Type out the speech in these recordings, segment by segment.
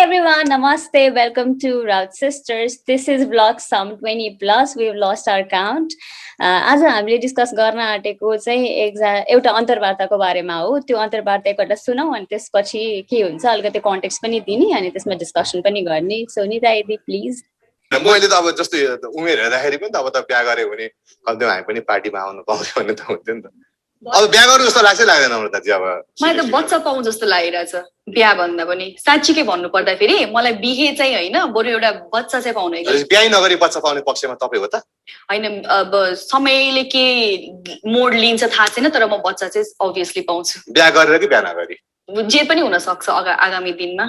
everyone, namaste. Welcome to Route Sisters. This is vlog sum 20 plus. We've lost our count. आज हामीले discuss गर्न आँटेको चाहिँ एउटा अन्तर्वार्ताको बारेमा हो। त्यो अन्तर्वार्ता एकपल्ट सुनौ अनि त्यसपछि के हुन्छ अलिकति कन्टेक्स्ट पनि दिने अनि त्यसमा डिस्कसन पनि गर्ने। सो निता दिदी प्लिज। मैले त अब जस्तो उमेर हेर्दाखेरि पनि त अब त बिहा गरे भने कम्तीमा हामी पनि पार्टीमा आउनु पाउँथ्यो भन्ने त हुन्थ्यो नि त। अब बिहा गर्नु जस्तो लाग्छ लाग्दैन अमृता जी? अब मलाई त बच्चा पाउँ जस्तो लागिरहेछ बिहा भन्दा पनि। साँच्चीकै भन्नु पर्दा फेरि मलाई बिहे चाहिँ हैन बरु एउटा बच्चा चाहिँ पाउनु है। बिहा नगरी बच्चा पाउने पक्षमा तपाई हो त? हैन अब समयले के मोड लिन्छ थाहा छैन तर म बच्चा चाहिँ अभियसली पाउँछु। बिहा गरेर कि बिहा नगरी? जे पनि हुन सक्छ आगामी दिनमा।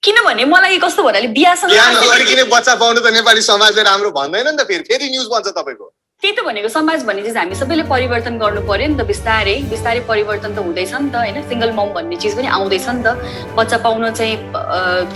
किनभने मलाई कस्तो भन्नाले बिहासँग बिहा नगरिकन बच्चा पाउनु त नेपाली समाजले राम्रो भन्दैन नि त। फेरि न्यूज बन्छ तपाईको। त्यही त भनेको समाज भन्ने चाहिँ हामी सबैले परिवर्तन गर्नु पर्यो नि त। बिस्तारै बिस्तारै परिवर्तन त हुँदैछ नि त हैन। सिंगल मम भन्ने चीज पनि आउँदैछ नि त। बच्चा पाउन चाहिँ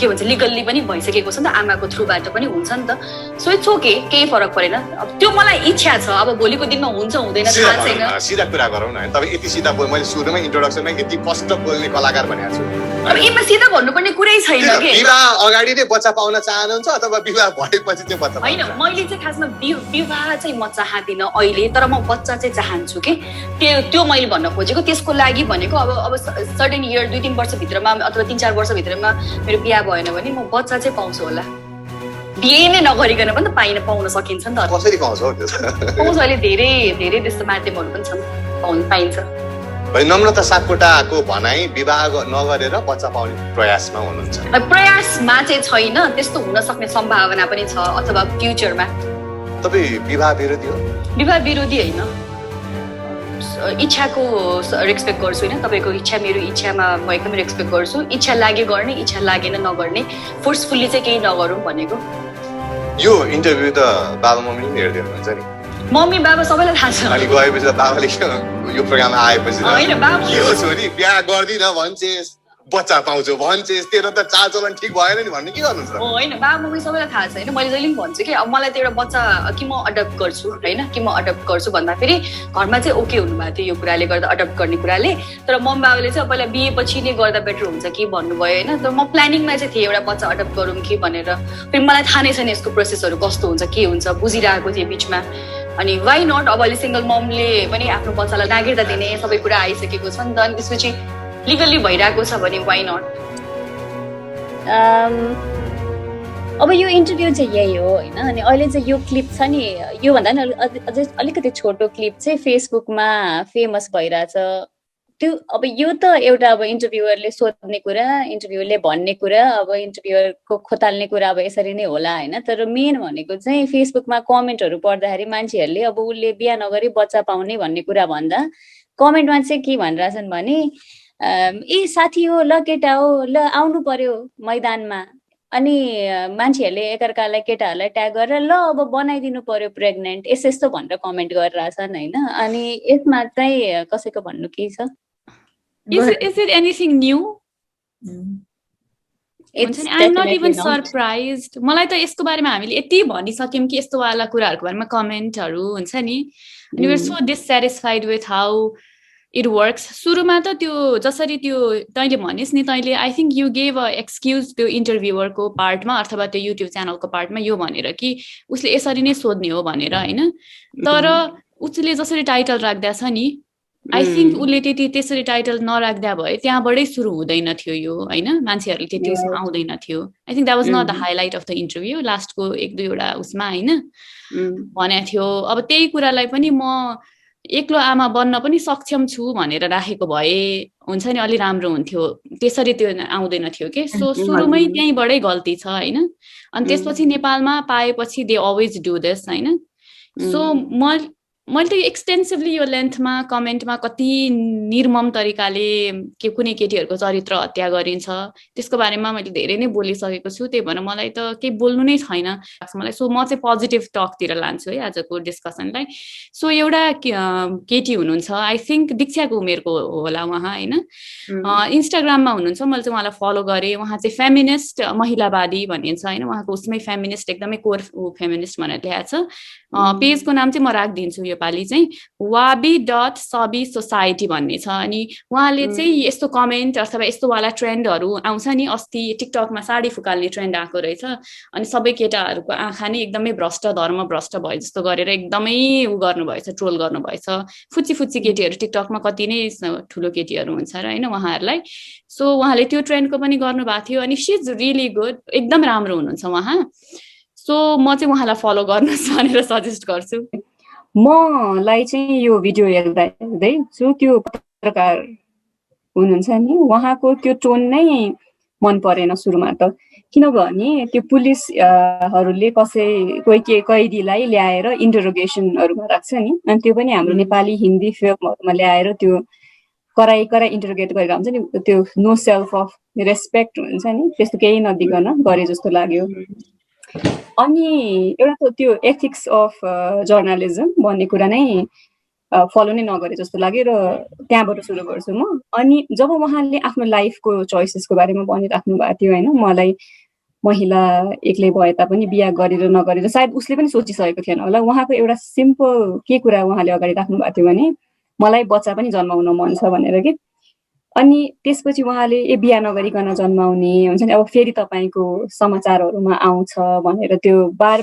के भन्छ लिगल्ली पनि भइसकेको छ नि त। आमाको थ्रुबाट पनि हुन्छ नि त। सो इट्स ओके, केही फरक परेन। अब त्यो मलाई इच्छा छ। अब भोलिको दिनमा हुन्छ हुँदैन थाहा छैन। सिधा कुरा गरौँ न। तपाईँ यति सिधा बोल, मैले सुरुमै इन्ट्रोडक्सनमा यति स्पष्ट बोल्ने कलाकार भनेको छु। अब यसमा सिधा भन्नुपर्ने कुरै छैन के। विवाह अगाडि नै बच्चा पाउन चाहनुहुन्छ अथवा विवाह भएपछि चाहिँ बच्चा? हैन, मैले चाहिँ खासमा विवाह चाहिँ म चाहदिन अहिले, तर म बच्चा चाहिँ चाहन्छु के। त्यो मैले भन्न खोजेको। त्यसको लागि भनेको अब सर्टेन इयर 2-3 वर्ष भित्रमा अथवा 3-4 वर्ष भित्रमा मेरो बिहा भएन भने म बच्चा चाहिँ पाउँछु होला। बिहे नै नगरिकन पनि त पाउन सकिन्छ नि त। कसरी पाउँछ हो त्यो? पाउँछ, अहिले धेरै धेरै त्यस्तो माध्यमहरू पनि छन् पाइन्छ। नम्रता सापकोटाको भनाइ विवाह नगरेर बच्चा पाउने प्रयासमा हुनुहुन्छ। प्रयासमा चाहिँ छैन, त्यस्तो हुन सक्ने सम्भावना पनि छ अथवा फ्युचरमा। तपाई विवाह विरोधी हो? विवाह विरोधी हैन, इच्छाको रेस्पेक्ट गर्छु हैन। तपाईको इच्छा मेरो इच्छामा म एकदम रेस्पेक्ट गर्छु। इच्छा लाग्यो गर्ने, इच्छा लागेन नगर्ने, फोर्सफुल्ली चाहिँ केही नगरौँ भनेको। यो इन्टरभ्यु त बाबा मम्मीले पनि हेर्दै हुनुहुन्छ नि? मम्मी बाबा सबैलाई थाहा छ। अनि गएपछि बाबाले यो प्रोग्राममा आएपछि हैन बाबा यो छोरी बिहा गर्दिन भन्छेस्, बच्चा पाउँछु भन्छेस्, तेरो त चालचलन ठिक भएन नि भन्ने के गर्नुहुन्छ? हैन बाबा मम्मी सबैलाई थाहा छ हैन। मैले जहिले पनि भन्छु कि अब मलाई त एउटा बच्चा कि म अडप्ट गर्छु हैन, कि म अडप्ट गर्छु भन्दा फेरि घरमा चाहिँ ओके हुनुभएको थियो यो कुराले गर्दा, अडप्ट गर्ने कुराले। तर मम्मी बाबाले चाहिँ पहिला बिहे पछि नै गर्दा बेटर हुन्छ कि भन्नुभयो हैन। तर म प्लानिङमा चाहिँ थिएँ एउटा बच्चा अडप्ट गरौँ कि भनेर। फेरि मलाई थाहा नै छैन यसको प्रोसेसहरू कस्तो हुन्छ के हुन्छ, बुझिरहेको थिएँ बिचमा। अनि वाइ नट, अब अहिले सिंगल ममले पनि आफ्नो बच्चालाई नागरिकता दिने सबै कुरा आइसकेको छ नि त। अनि त्यसपछि लिगली भइरहेको छ भने वाइ नट। अब यो इन्टरभ्यू चाहिँ यही हो हैन। अनि अहिले चाहिँ यो क्लिप छ नि, यो भन्दा नि अझै अलिकति छोटो क्लिप चाहिँ फेसबुकमा फेमस भइरहेछ। त्यो अब यो त एउटा अब इन्टरभ्युअरले सोध्ने कुरा, इन्टरभ्युअरले भन्ने कुरा, अब इन्टरभ्युअरको खोताल्ने कुरा अब यसरी नै होला हैन। तर मेन भनेको चाहिँ फेसबुकमा कमेन्टहरू पढ्दाखेरि मान्छेहरूले अब उसले बिहा नगरी बच्चा पाउने भन्ने कुरा भन्दा कमेन्टमा चाहिँ के भनिरहेछन् भने ए साथी हो ल, केटा हो ल, आउनु पर्यो मैदानमा। अनि मान्छेहरूले एकअर्कालाई केटाहरूलाई ट्याग गरेर ल अब बनाइदिनु पर्यो प्रेग्नेन्ट, यस्तो भनेर कमेन्ट गरिरहेछन् हैन। अनि यसमा चाहिँ कसैको भन्नु के छ? Is it anything new? I'm not even surprised. मलाई त यसको बारेमा हामीले यति भनिसक्यौं कि यस्तो वाला कुराहरुको बारेमा कमेन्टहरु हुन्छ नि। And we're so dissatisfied with how it works. सुरुमा त त्यो जसरी त्यो तैले भनिस् नि, तैले I think you gave a excuse त्यो इन्टरभ्युअर को पार्टमा अथवा त्यो युट्युब च्यानलको पार्टमा यो भनेर कि उसले यसरी नै सोध्ने हो भनेर हैन। तर उसले जसरी टाइटल राख्दा छ नि, I think उसले त्यसरी टाइटल नराख्दा भए त्यहाँबाटै सुरु हुँदैन थियो यो हैन। मान्छेहरुले त्यति आउँदैन थियो। I think that was not the highlight of the interview. Last को 1-2 वटा उसमा हैन भने थियो। अब त्यही कुरालाई पनि म एक्लो आमा बन्न पनि सक्षम छु भनेर राखेको भए हुन्छ नि अलि राम्रो हुन्थ्यो। त्यसरी त्यो आउँदैन थियो के। सो सुरुमै त्यहीबाटै गल्ती छ हैन। अनि त्यसपछि नेपालमा पाएपछि दे अलवेज डु दिस हैन। सो मैले त एक्सटेन्सिभली यो लेन्थमा कमेन्टमा कति निर्मम तरिकाले के कुनै केटीहरुको चरित्र हत्या गरिन्छ त्यसको बारेमा मैले धेरै नै बोलिसकेको छु। त्यही भएर मलाई त केही बोल्नु नै छैन मलाई। सो म चाहिँ पोजिटिभ टकतिर लान्छु है आजको डिस्कसनलाई। सो एउटा केटी हुनुहुन्छ, आई थिंक दीक्षाको उमेरको होला उहाँ हैन। इन्स्टाग्राममा हुनुहुन्छ, मैले चाहिँ उहाँलाई फलो गरे। उहाँ चाहिँ फेमिनिस्ट महिलावादी भनिन्छ हैन। उहाँको उसमै फेमिनिस्ट एकदमै कोर फेमिनिस्ट भनेर लेखेको छ। पेजको नाम चाहिँ म राखिदिन्छु यो योपालि चाहिँ wabi.sabi.society भन्ने छ अनि उहाँले चाहिँ यस्तो कमेन्ट अथवा यस्तो वाला ट्रेन्डहरू आउँछ नि अस्ति टिकटकमा साडी फुकाल्ने ट्रेन्ड आएको रहेछ अनि सबै केटाहरूको आँखा नै एकदमै भ्रष्ट धर्म भ्रष्ट भयो जस्तो गरेर एकदमै उ गर्नुभएछ ट्रोल गर्नुभएछ फुच्ची फुच्ची केटीहरू टिकटकमा कति नै ठुलो केटीहरू हुन्छ र होइन उहाँहरूलाई सो उहाँले त्यो ट्रेन्डको पनि गर्नुभएको थियो अनि सी इज रियली गुड एकदम राम्रो हुनुहुन्छ उहाँ सो म चाहिँ उहाँलाई फलो गर्नुहोस् भनेर सजेस्ट गर्छु मलाई चाहिँ यो भिडियो हेर्दै जो त्यो पत्रकार हुनुहुन्छ नि उहाँको त्यो टोन नै मन परेन सुरुमा त किनभने त्यो पुलिसहरूले कोही कैदीलाई ल्याएर इन्टरोगेसनहरूमा राख्छ नि अनि त्यो पनि हाम्रो नेपाली हिन्दी फिल्महरूमा ल्याएर त्यो कराई इन्टरोगेट गरेर हुन्छ नि त्यो नो सेल्फ अफ रेस्पेक्ट हुन्छ नि त्यस्तो केही नदिकन गरे जस्तो लाग्यो अनि एउटा त त्यो एथिक्स अफ जर्नलिजम भन्ने कुरा नै फलो नै नगरे जस्तो लाग्यो र त्यहाँबाट सुरु गर्छु म अनि जब उहाँले आफ्नो लाइफको चोइसेसको बारेमा भनिराख्नु भएको थियो होइन मलाई महिला एक्लै भए तापनि बिहा गरेर नगरेर सायद उसले पनि सोचिसकेको थिएन होला उहाँको एउटा सिम्पल के कुरा उहाँले अगाडि राख्नु भएको थियो भने मलाई बच्चा पनि जन्माउन मन छ भनेर के अनि त्यसपछि उहाँले बिहा नगरिकन जन्माउने हुन्छ नि अब फेरि तपाईँको समाचारहरूमा आउँछ भनेर त्यो बार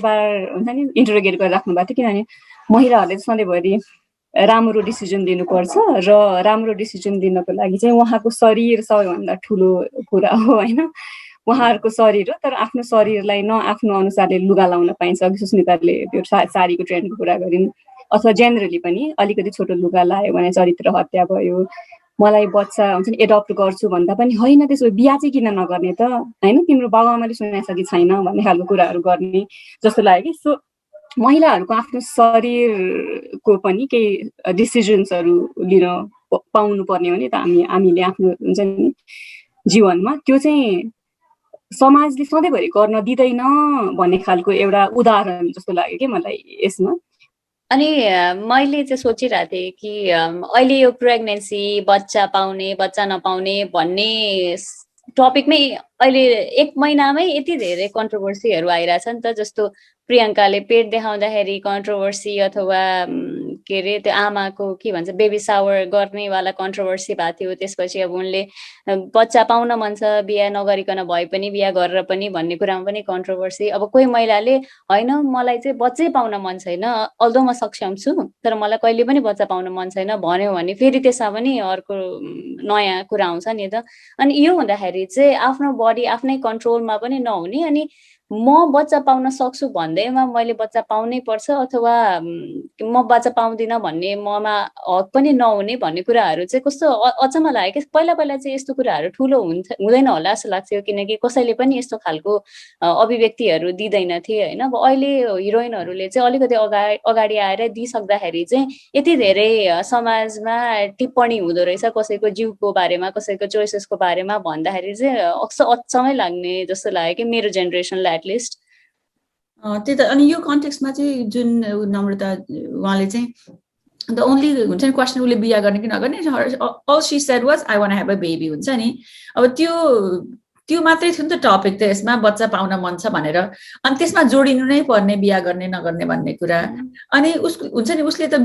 हुन्छ नि इन्टरोगेट गरेर राख्नु भएको थियो किनभने महिलाहरूले सधैँभरि राम्रो डिसिजन दिनुपर्छ र राम्रो डिसिजन दिनको लागि चाहिँ उहाँको शरीर सबैभन्दा ठुलो कुरा हो होइन उहाँहरूको शरीर हो तर आफ्नो शरीरलाई आफ्नो अनुसारले लुगा लाउन पाइन्छ अघि सुस्मिताले त्यो साडीको ट्रेन्डको कुरा गरिन् अथवा जेनरली पनि अलिकति छोटो लुगा लायो भने चरित्र हत्या भयो मलाई बच्चा हुन्छ नि एडप्ट गर्छु भन्दा पनि होइन त्यसो बिहा चाहिँ किन नगर्ने त होइन तिम्रो बाबुआमाले सुनाइछ कि छैन भन्ने खालको कुराहरू गर्ने जस्तो लाग्यो कि सो महिलाहरूको आफ्नो शरीरको पनि केही डिसिजन्सहरू लिन पाउनु पर्ने हो नि त हामीले आफ्नो हुन्छ नि जीवनमा त्यो चाहिँ समाजले सधैँभरि गर्न दिँदैन भन्ने खालको एउटा उदाहरण जस्तो लाग्यो कि मलाई यसमा अनि मैले चाहिँ सोचिरहेको थिएँ कि अहिले यो प्रेग्नेन्सी बच्चा पाउने बच्चा नपाउने भन्ने टपिकमै अहिले 1 महिनामै यति धेरै कन्ट्रोभर्सीहरू आइरहेछ नि त जस्तो प्रियङ्काले पेट देखाउँदाखेरि कन्ट्रोभर्सी अथवा के अरे त्यो आमाको के भन्छ बेबी सावर गर्नेवाला कन्ट्रोभर्सी भएको थियो त्यसपछि अब उनले बच्चा पाउन मन छ बिहा नगरिकन भए पनि बिहा गरेर पनि भन्ने कुरामा पनि कन्ट्रोभर्सी अब कोही महिलाले होइन मलाई चाहिँ बच्चै पाउन मन छैन अल्दो म सक्षम छु तर मलाई कहिले पनि बच्चा पाउन मन छैन भन्यो भने फेरि त्यसमा पनि अर्को नयाँ कुरा आउँछ नि त अनि यो हुँदाखेरि चाहिँ आफ्नो बडी आफ्नै कन्ट्रोलमा पनि नहुने अनि म बच्चा पाउन सक्छु भन्दैमा मैले बच्चा पाउनै पर्छ अथवा म बच्चा पाउँदिन भन्ने ममा हक पनि नहुने भन्ने कुराहरू चाहिँ कस्तो अचम्म लाग्यो कि पहिला चाहिँ यस्तो कुराहरू ठुलो हुँदैन होला जस्तो लाग्थ्यो किनकि कसैले पनि यस्तो खालको अभिव्यक्तिहरू दिँदैनथे होइन अब अहिले हिरोइनहरूले चाहिँ अलिकति अगाडि आएर दिइसक्दाखेरि चाहिँ यति धेरै समाजमा टिप्पणी हुँदो रहेछ कसैको जिउको बारेमा कसैको चोइसेसको बारेमा भन्दाखेरि चाहिँ अचम्मै लाग्ने जस्तो लाग्यो कि मेरो जेनेरेसनलाई एटलिस्ट त्यही त अनि यो कन्टेक्स्टमा चाहिँ जुन नम्रता उहाँले चाहिँ द ओन्ली हुन्छ नि क्वेसन उसले बिहा गर्ने कि नगर्ने all she said was I want have a baby हुन्छ नि अब त्यो मात्रै थियो नि त टपिक त यसमा बच्चा पाउन मन छ भनेर अनि त्यसमा जोडिनु नै पर्ने बिहा गर्ने नगर्ने भन्ने कुरा अनि उसको हुन्छ नि उसले त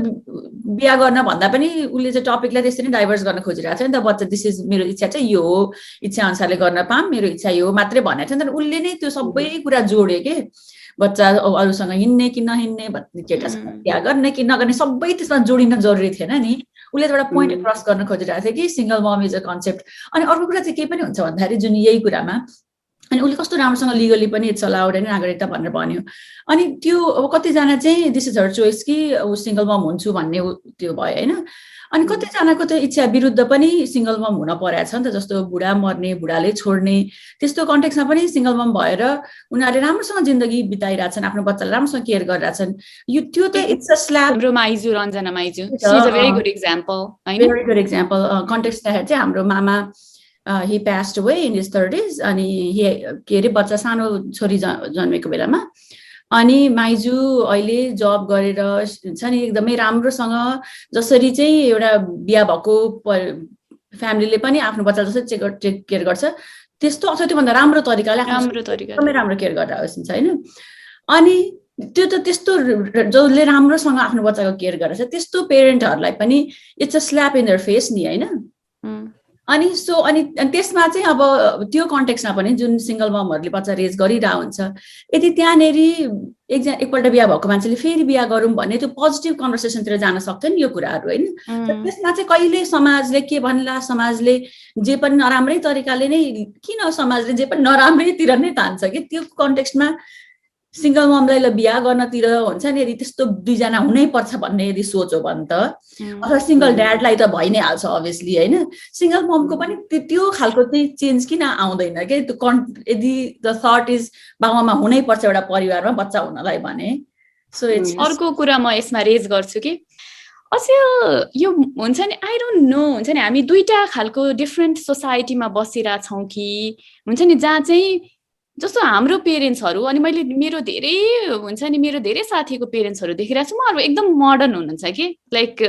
बिहा गर्न भन्दा पनि उसले चाहिँ टपिकलाई त्यसरी नै डाइभर्स गर्न खोजिरहेको छ नि त बच्चा दिस इज मेरो इच्छा चाहिँ यो हो इच्छा अनुसारले गर्न पाऊँ मेरो इच्छा यो मात्रै भनेको थियो नि त उसले नै त्यो सबै कुरा जोड्यो के बच्चा अरूसँग हिँड्ने कि नहिँड्ने केटासँग बिहा गर्ने कि नगर्ने सबै त्यसमा जोडिन जरुरी थिएन नि उसले एउटा पोइन्ट क्रस गर्न खोजिरहेको थियो कि single mom is a concept अनि अर्को कुरा चाहिँ के पनि हुन्छ भन्दाखेरि जुन यही कुरामा अनि उसले कस्तो राम्रोसँग लिगली पनि इट्स अलाउड होइन नागरिकता भनेर भन्यो अनि त्यो अब कतिजना चाहिँ दिस इज हर चोइस कि ऊ सिङ्गल मम हुन्छु भन्ने त्यो भयो होइन अनि कतिजनाको त इच्छा विरुद्ध पनि सिङ्गल मम हुन परेको छ नि त जस्तो बुढा मर्ने बुढाले छोड्ने त्यस्तो कन्टेक्समा पनि सिङ्गल मम भएर उनीहरूले राम्रोसँग जिन्दगी बिताइरहेछन् आफ्नो बच्चालाई राम्रोसँग केयर गरिरहेछन् यो त्यो त इट्स अ स्ल्याब हाम्रो माइजू रञ्जना माइजू she is a very good example हैन भेरी गुड एक्जाम्पल कन्टेक्स्ट चाहिँ हाम्रो मामा he passed away in his 30s अनि के अरे बच्चा सानो छोरी जन्मेको बेलामा अनि माइजू अहिले जब गरेर हुन्छ नि एकदमै राम्रोसँग जसरी चाहिँ एउटा बिहा भएको फ्यामिलीले पनि आफ्नो बच्चा जसरी टेक केयर गर्छ त्यस्तो अथवा त्योभन्दा राम्रो तरिकाले एकदमै राम्रो केयर गरेर हुन्छ होइन अनि त्यो त त्यस्तो जसले राम्रोसँग आफ्नो बच्चाको केयर गरेछ त्यस्तो पेरेन्टहरूलाई पनि it's a slap in their face नि होइन। अनि त्यसमा चाहिँ अब त्यो कन्टेक्स्टमा पनि जुन सिङ्गल ममहरूले बच्चा रेज गरिरहेको हुन्छ, यदि त्यहाँनेरि एकपल्ट बिहा भएको मान्छेले फेरि बिहा गरौँ भन्ने त्यो पोजिटिभ कन्भर्सेसनतिर जान सक्छ नि यो कुराहरू होइन। त्यसमा चाहिँ कहिले समाजले के भन्ला, समाजले जे पनि नराम्रै तरिकाले नै, किन समाजले जे पनि नराम्रैतिर नै तान्छ कि त्यो कन्टेक्स्टमा सिङ्गल ममलाई ल बिहा गर्नतिर हुन्छ नि, यदि त्यस्तो दुईजना हुनै पर्छ भन्ने यदि सोच हो भने त, अथवा सिङ्गल ड्याडलाई त भइ नै हाल्छ अभियसली होइन, सिङ्गल ममको पनि त्यो खालको चाहिँ चेन्ज किन आउँदैन कि त्यो यदि द थट इज बाबामा हुनै पर्छ एउटा परिवारमा बच्चा हुनलाई भने। सो अर्को कुरा म यसमा रेज गर्छु कि अझ यो हुन्छ नि आई डोन्ट नो, हुन्छ नि हामी दुईटा खालको डिफ्रेन्ट सोसाइटीमा बसिरहेछौँ कि हुन्छ नि, जहाँ चाहिँ जस्तो हाम्रो पेरेन्ट्सहरू, अनि मैले मेरो धेरै साथीको पेरेन्ट्सहरू देखिरहेको छु, उहाँहरू एकदम मोडर्न हुनुहुन्छ कि लाइक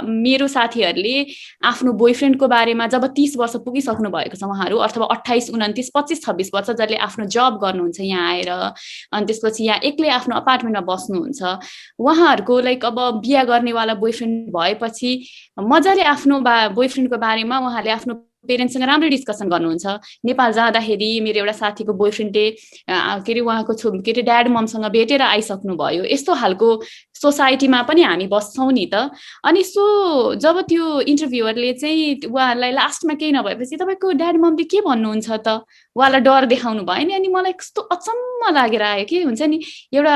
मेरो साथीहरूले आफ्नो बोयफ्रेन्डको बारेमा जब 30 वर्ष पुगिसक्नु भएको छ उहाँहरू, अथवा 28, 29, 25, 26 वर्ष जसले आफ्नो जब गर्नुहुन्छ यहाँ आएर, अनि त्यसपछि यहाँ एक्लै आफ्नो अपार्टमेन्टमा बस्नुहुन्छ, उहाँहरूको लाइक अब बिहा गर्नेवाला बोयफ्रेन्ड भएपछि मजाले आफ्नो बोयफ्रेन्डको बारेमा उहाँले आफ्नो पेरेन्ट्ससँग राम्रै डिस्कसन गर्नुहुन्छ। नेपाल जाँदाखेरि मेरो एउटा साथीको बोयफ्रेन्डले के अरे उहाँको ड्याड ममसँग भेटेर आइसक्नु भयो, यस्तो खालको सोसाइटीमा पनि हामी बस्छौँ नि त। अनि सो जब त्यो इन्टरभ्युअरले चाहिँ उहाँलाई लास्टमा केही नभएपछि तपाईँको ड्याड ममले के भन्नुहुन्छ त, उहाँलाई डर देखाउनु भयो नि, अनि मलाई कस्तो अचम्म लागेर आयो कि हुन्छ नि, एउटा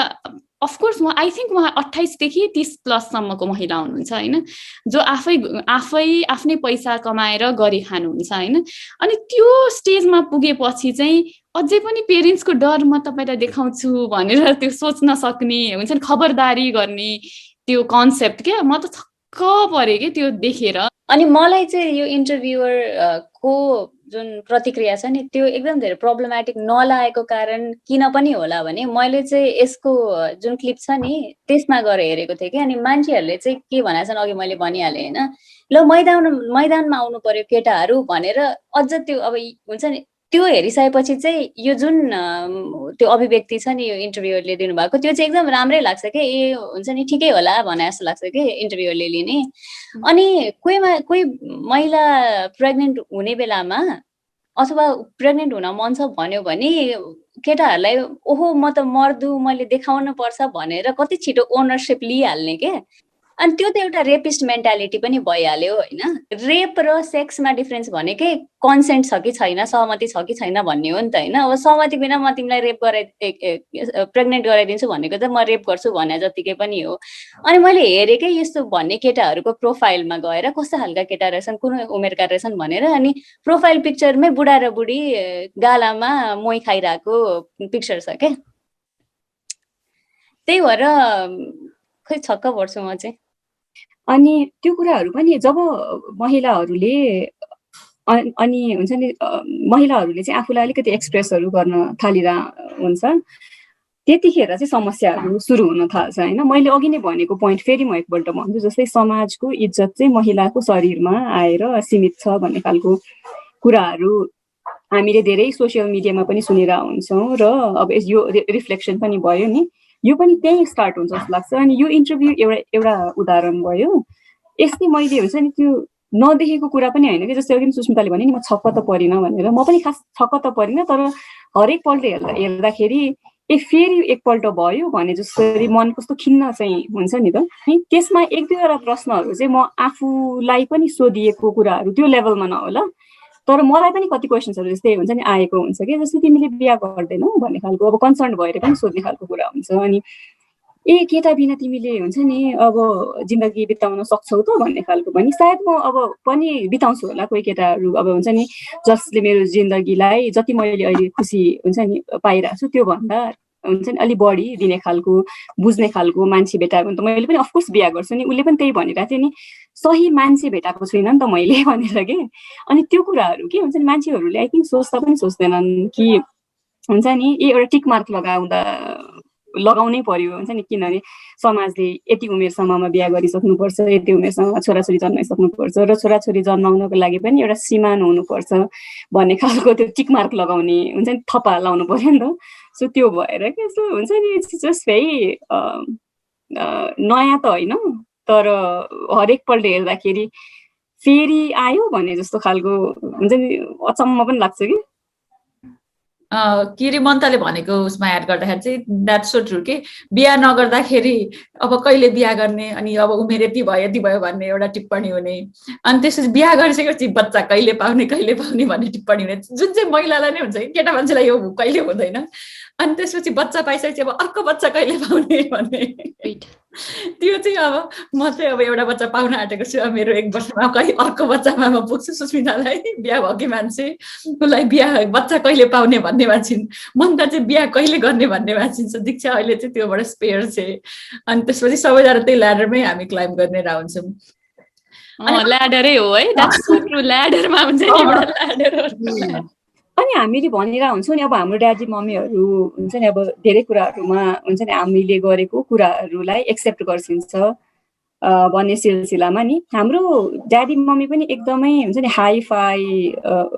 अफकोर्स आई थिङ्क उहाँ 28 देखि 30+ महिला हुनुहुन्छ होइन, जो आफ्नै पैसा कमाएर गरी खानुहुन्छ होइन। अनि त्यो स्टेजमा पुगेपछि चाहिँ अझै पनि पेरेन्ट्सको डर म तपाईँलाई देखाउँछु भनेर त्यो सोच्न सक्ने हुन्छ नि, खबरदारी गर्ने त्यो कन्सेप्ट क्या, म त छक्क परेँ कि त्यो देखेर। अनि मलाई चाहिँ यो इन्टरभ्युअर को जुन प्रतिक्रिया छ नि त्यो एकदम धेरै प्रब्लमेटिक नलागेको कारण किन पनि होला भने मैले चाहिँ यसको जुन क्लिप छ नि त्यसमा गएर हेरेको थिएँ कि, अनि मान्छेहरूले चाहिँ के भनेको छन् अघि मैले भनिहालेँ होइन, ल मैदानमा आउनु पर्यो केटाहरू भनेर अझ त्यो अब हुन्छ नि, त्यो हेरिसकेपछि चाहिँ यो जुन त्यो अभिव्यक्ति छ नि यो इन्टरभ्युअरले दिनुभएको त्यो चाहिँ एकदम राम्रै लाग्छ कि, ए हुन्छ नि ठिकै होला भने जस्तो लाग्छ कि इन्टरभ्युअरले लिने। अनि कोही महिला प्रेग्नेन्ट हुने बेलामा अथवा प्रेग्नेन्ट हुन मन छ भन्यो भने केटाहरूलाई ओहो म त मर्दु, मैले देखाउनु पर्छ भनेर कति छिटो ओनरसिप लिइहाल्ने के। अनि त्यो त एउटा रेपिस्ट मेन्टालिटी पनि भइहाल्यो होइन। रेप र सेक्समा डिफरेन्स भनेकै कन्सेन्ट छ कि छैन, सहमति छ कि छैन भन्ने हो नि त होइन। अब सहमति बिना म तिमीलाई रेप प्रेग्नेन्ट गराइदिन्छु भनेको त म रेप गर्छु भने जतिकै पनि हो। अनि मैले हेरेँ कि यस्तो भन्ने केटाहरूको प्रोफाइलमा गएर कस्तो खालका केटा रहेछन्, कुन उमेरका रहेछन् भनेर, अनि प्रोफाइल पिक्चरमै बुढा र बुढी गालामा मोही खाइरहेको पिक्चर छ क्या। त्यही भएर खै छक्क पर्छु म चाहिँ। अनि त्यो कुराहरू पनि जब महिलाहरूले अनि हुन्छ नि महिलाहरूले चाहिँ आफूलाई अलिकति एक्सप्रेसहरू गर्न थालिरह हुन्छ, त्यतिखेर चाहिँ समस्याहरू सुरु हुन थाल्छ होइन। मैले अघि नै भनेको पोइन्ट फेरि म एकपल्ट भन्छु, जस्तै समाजको इज्जत चाहिँ महिलाको शरीरमा आएर सीमित छ भन्ने खालको कुराहरू हामीले धेरै सोसियल मिडियामा पनि सुनेर हुन्छौँ र अब यो रिफ्लेक्सन पनि भयो नि, यो पनि त्यही स्टार्ट हुन्छ जस्तो लाग्छ। अनि यो इन्टरभ्यू एउटा उदाहरण भयो। यस्तै मैले हुन्छ नि त्यो नदेखेको कुरा पनि होइन कि, जस्तै अघि सुस्मिताले भने नि म छक्क त परिनँ भनेर, म पनि खास छक्क त परिनँ, तर हरेकपल्ट हेर्दाखेरि फेरि एकपल्ट भयो भने जसरी मन कस्तो खिन्न चाहिँ हुन्छ नि त। त्यसमा एक दुईवटा प्रश्नहरू चाहिँ म आफूलाई पनि सोधिएको कुराहरू त्यो लेभलमा नहोला, तर मलाई पनि कति क्वेसन्सहरू जस्तै हुन्छ नि आएको हुन्छ कि, जस्तै तिमीले बिहा गर्दैनौ भन्ने खालको अब कन्सर्न भएर पनि सोध्ने खालको कुरा हुन्छ। अनि केटा बिना तिमीले हुन्छ नि अब जिन्दगी बिताउन सक्छौ त भन्ने खालको पनि, सायद म अब पनि बिताउँछु होला कोही केटाहरू अब हुन्छ नि जसले मेरो जिन्दगीलाई जति मैले अहिले खुसी हुन्छ नि पाइरहेको छु त्यो भन्दा हुन्छ नि अलि बढी दिने खालको बुझ्ने खालको मान्छे भेटायो भने त मैले पनि अफकोर्स बिहा गर्छु नि। उसले पनि त्यही भनिरहेको थियो नि, सही मान्छे भेटाएको छुइनँ नि त मैले भनेर के। अनि त्यो कुराहरू के हुन्छ नि मान्छेहरूले आई थिङ्क सोच्दा पनि सोच्दैनन् कि हुन्छ नि एउटा टिक मार्क लगाउँदा लगाउनै पर्यो हुन्छ नि, किनभने समाजले यति उमेरसम्ममा बिहा गरिसक्नुपर्छ, यति उमेरसम्ममा छोराछोरी जन्माइसक्नुपर्छ र छोराछोरी जन्माउनको लागि पनि एउटा सीमान हुनुपर्छ भन्ने खालको त्यो टिक मार्क लगाउने हुन्छ नि, थप्पा लाउनु पर्यो नि त। सो त्यो भएर के यस्तो हुन्छ नि, इट्स जस्ट भेरी नयाँ त होइन, तर हरेकपल्ट हेर्दाखेरि फेरि आयो भने जस्तो खालको हुन्छ नि, अचम्म पनि लाग्छ कि। के अरे मन्ताले भनेको उसमा एड गर्दाखेरि चाहिँ द्याट्स सो ट्रु के बिहा नगर्दाखेरि अब कहिले बिहा गर्ने अनि अब उमेर यति भयो भन्ने एउटा टिप्पणी हुने, अनि त्यसपछि बिहा गरिसकेपछि बच्चा कहिले पाउने भन्ने टिप्पणी हुने, जुन चाहिँ महिलालाई नै हुन्छ कि केटा मान्छेलाई यो कहिले हुँदैन, अनि त्यसपछि बच्चा पाइसकेपछि अब अर्को बच्चा कहिले पाउने भन्ने। त्यो चाहिँ अब म चाहिँ अब एउटा बच्चा पाउन आँटेको छु, अब मेरो 1 वर्षमा कहिले अर्को बच्चामा म पुग्छु। सुस्मितालाई बिहा भएकी मान्छे, उसलाई बिहा बच्चा कहिले पाउने भन्ने मान्छिन्, मन्ता चाहिँ बिहा कहिले गर्ने भन्ने मान्छिन्छ, दीक्षा अहिले चाहिँ त्योबाट स्पेयर छ। अनि त्यसपछि सबैजना त्यही ल्याडरमै हामी क्लाइम्ब गर्ने हुन्छौँ। ल्याडरै हो है, द्याट्स सो ट्रु, ल्याडरमा हुन्छ नि एउटा ल्याडर। अनि हामीले भनिरहेको हुन्छौँ नि, अब हाम्रो ड्याडी मम्मीहरू हुन्छ नि, अब धेरै कुराहरूमा हुन्छ नि हामीले गरेको कुराहरूलाई एक्सेप्ट गर्छिन्छ भन्ने सिलसिलामा नि, हाम्रो ड्याडी मम्मी पनि एकदमै हुन्छ नि हाई फाई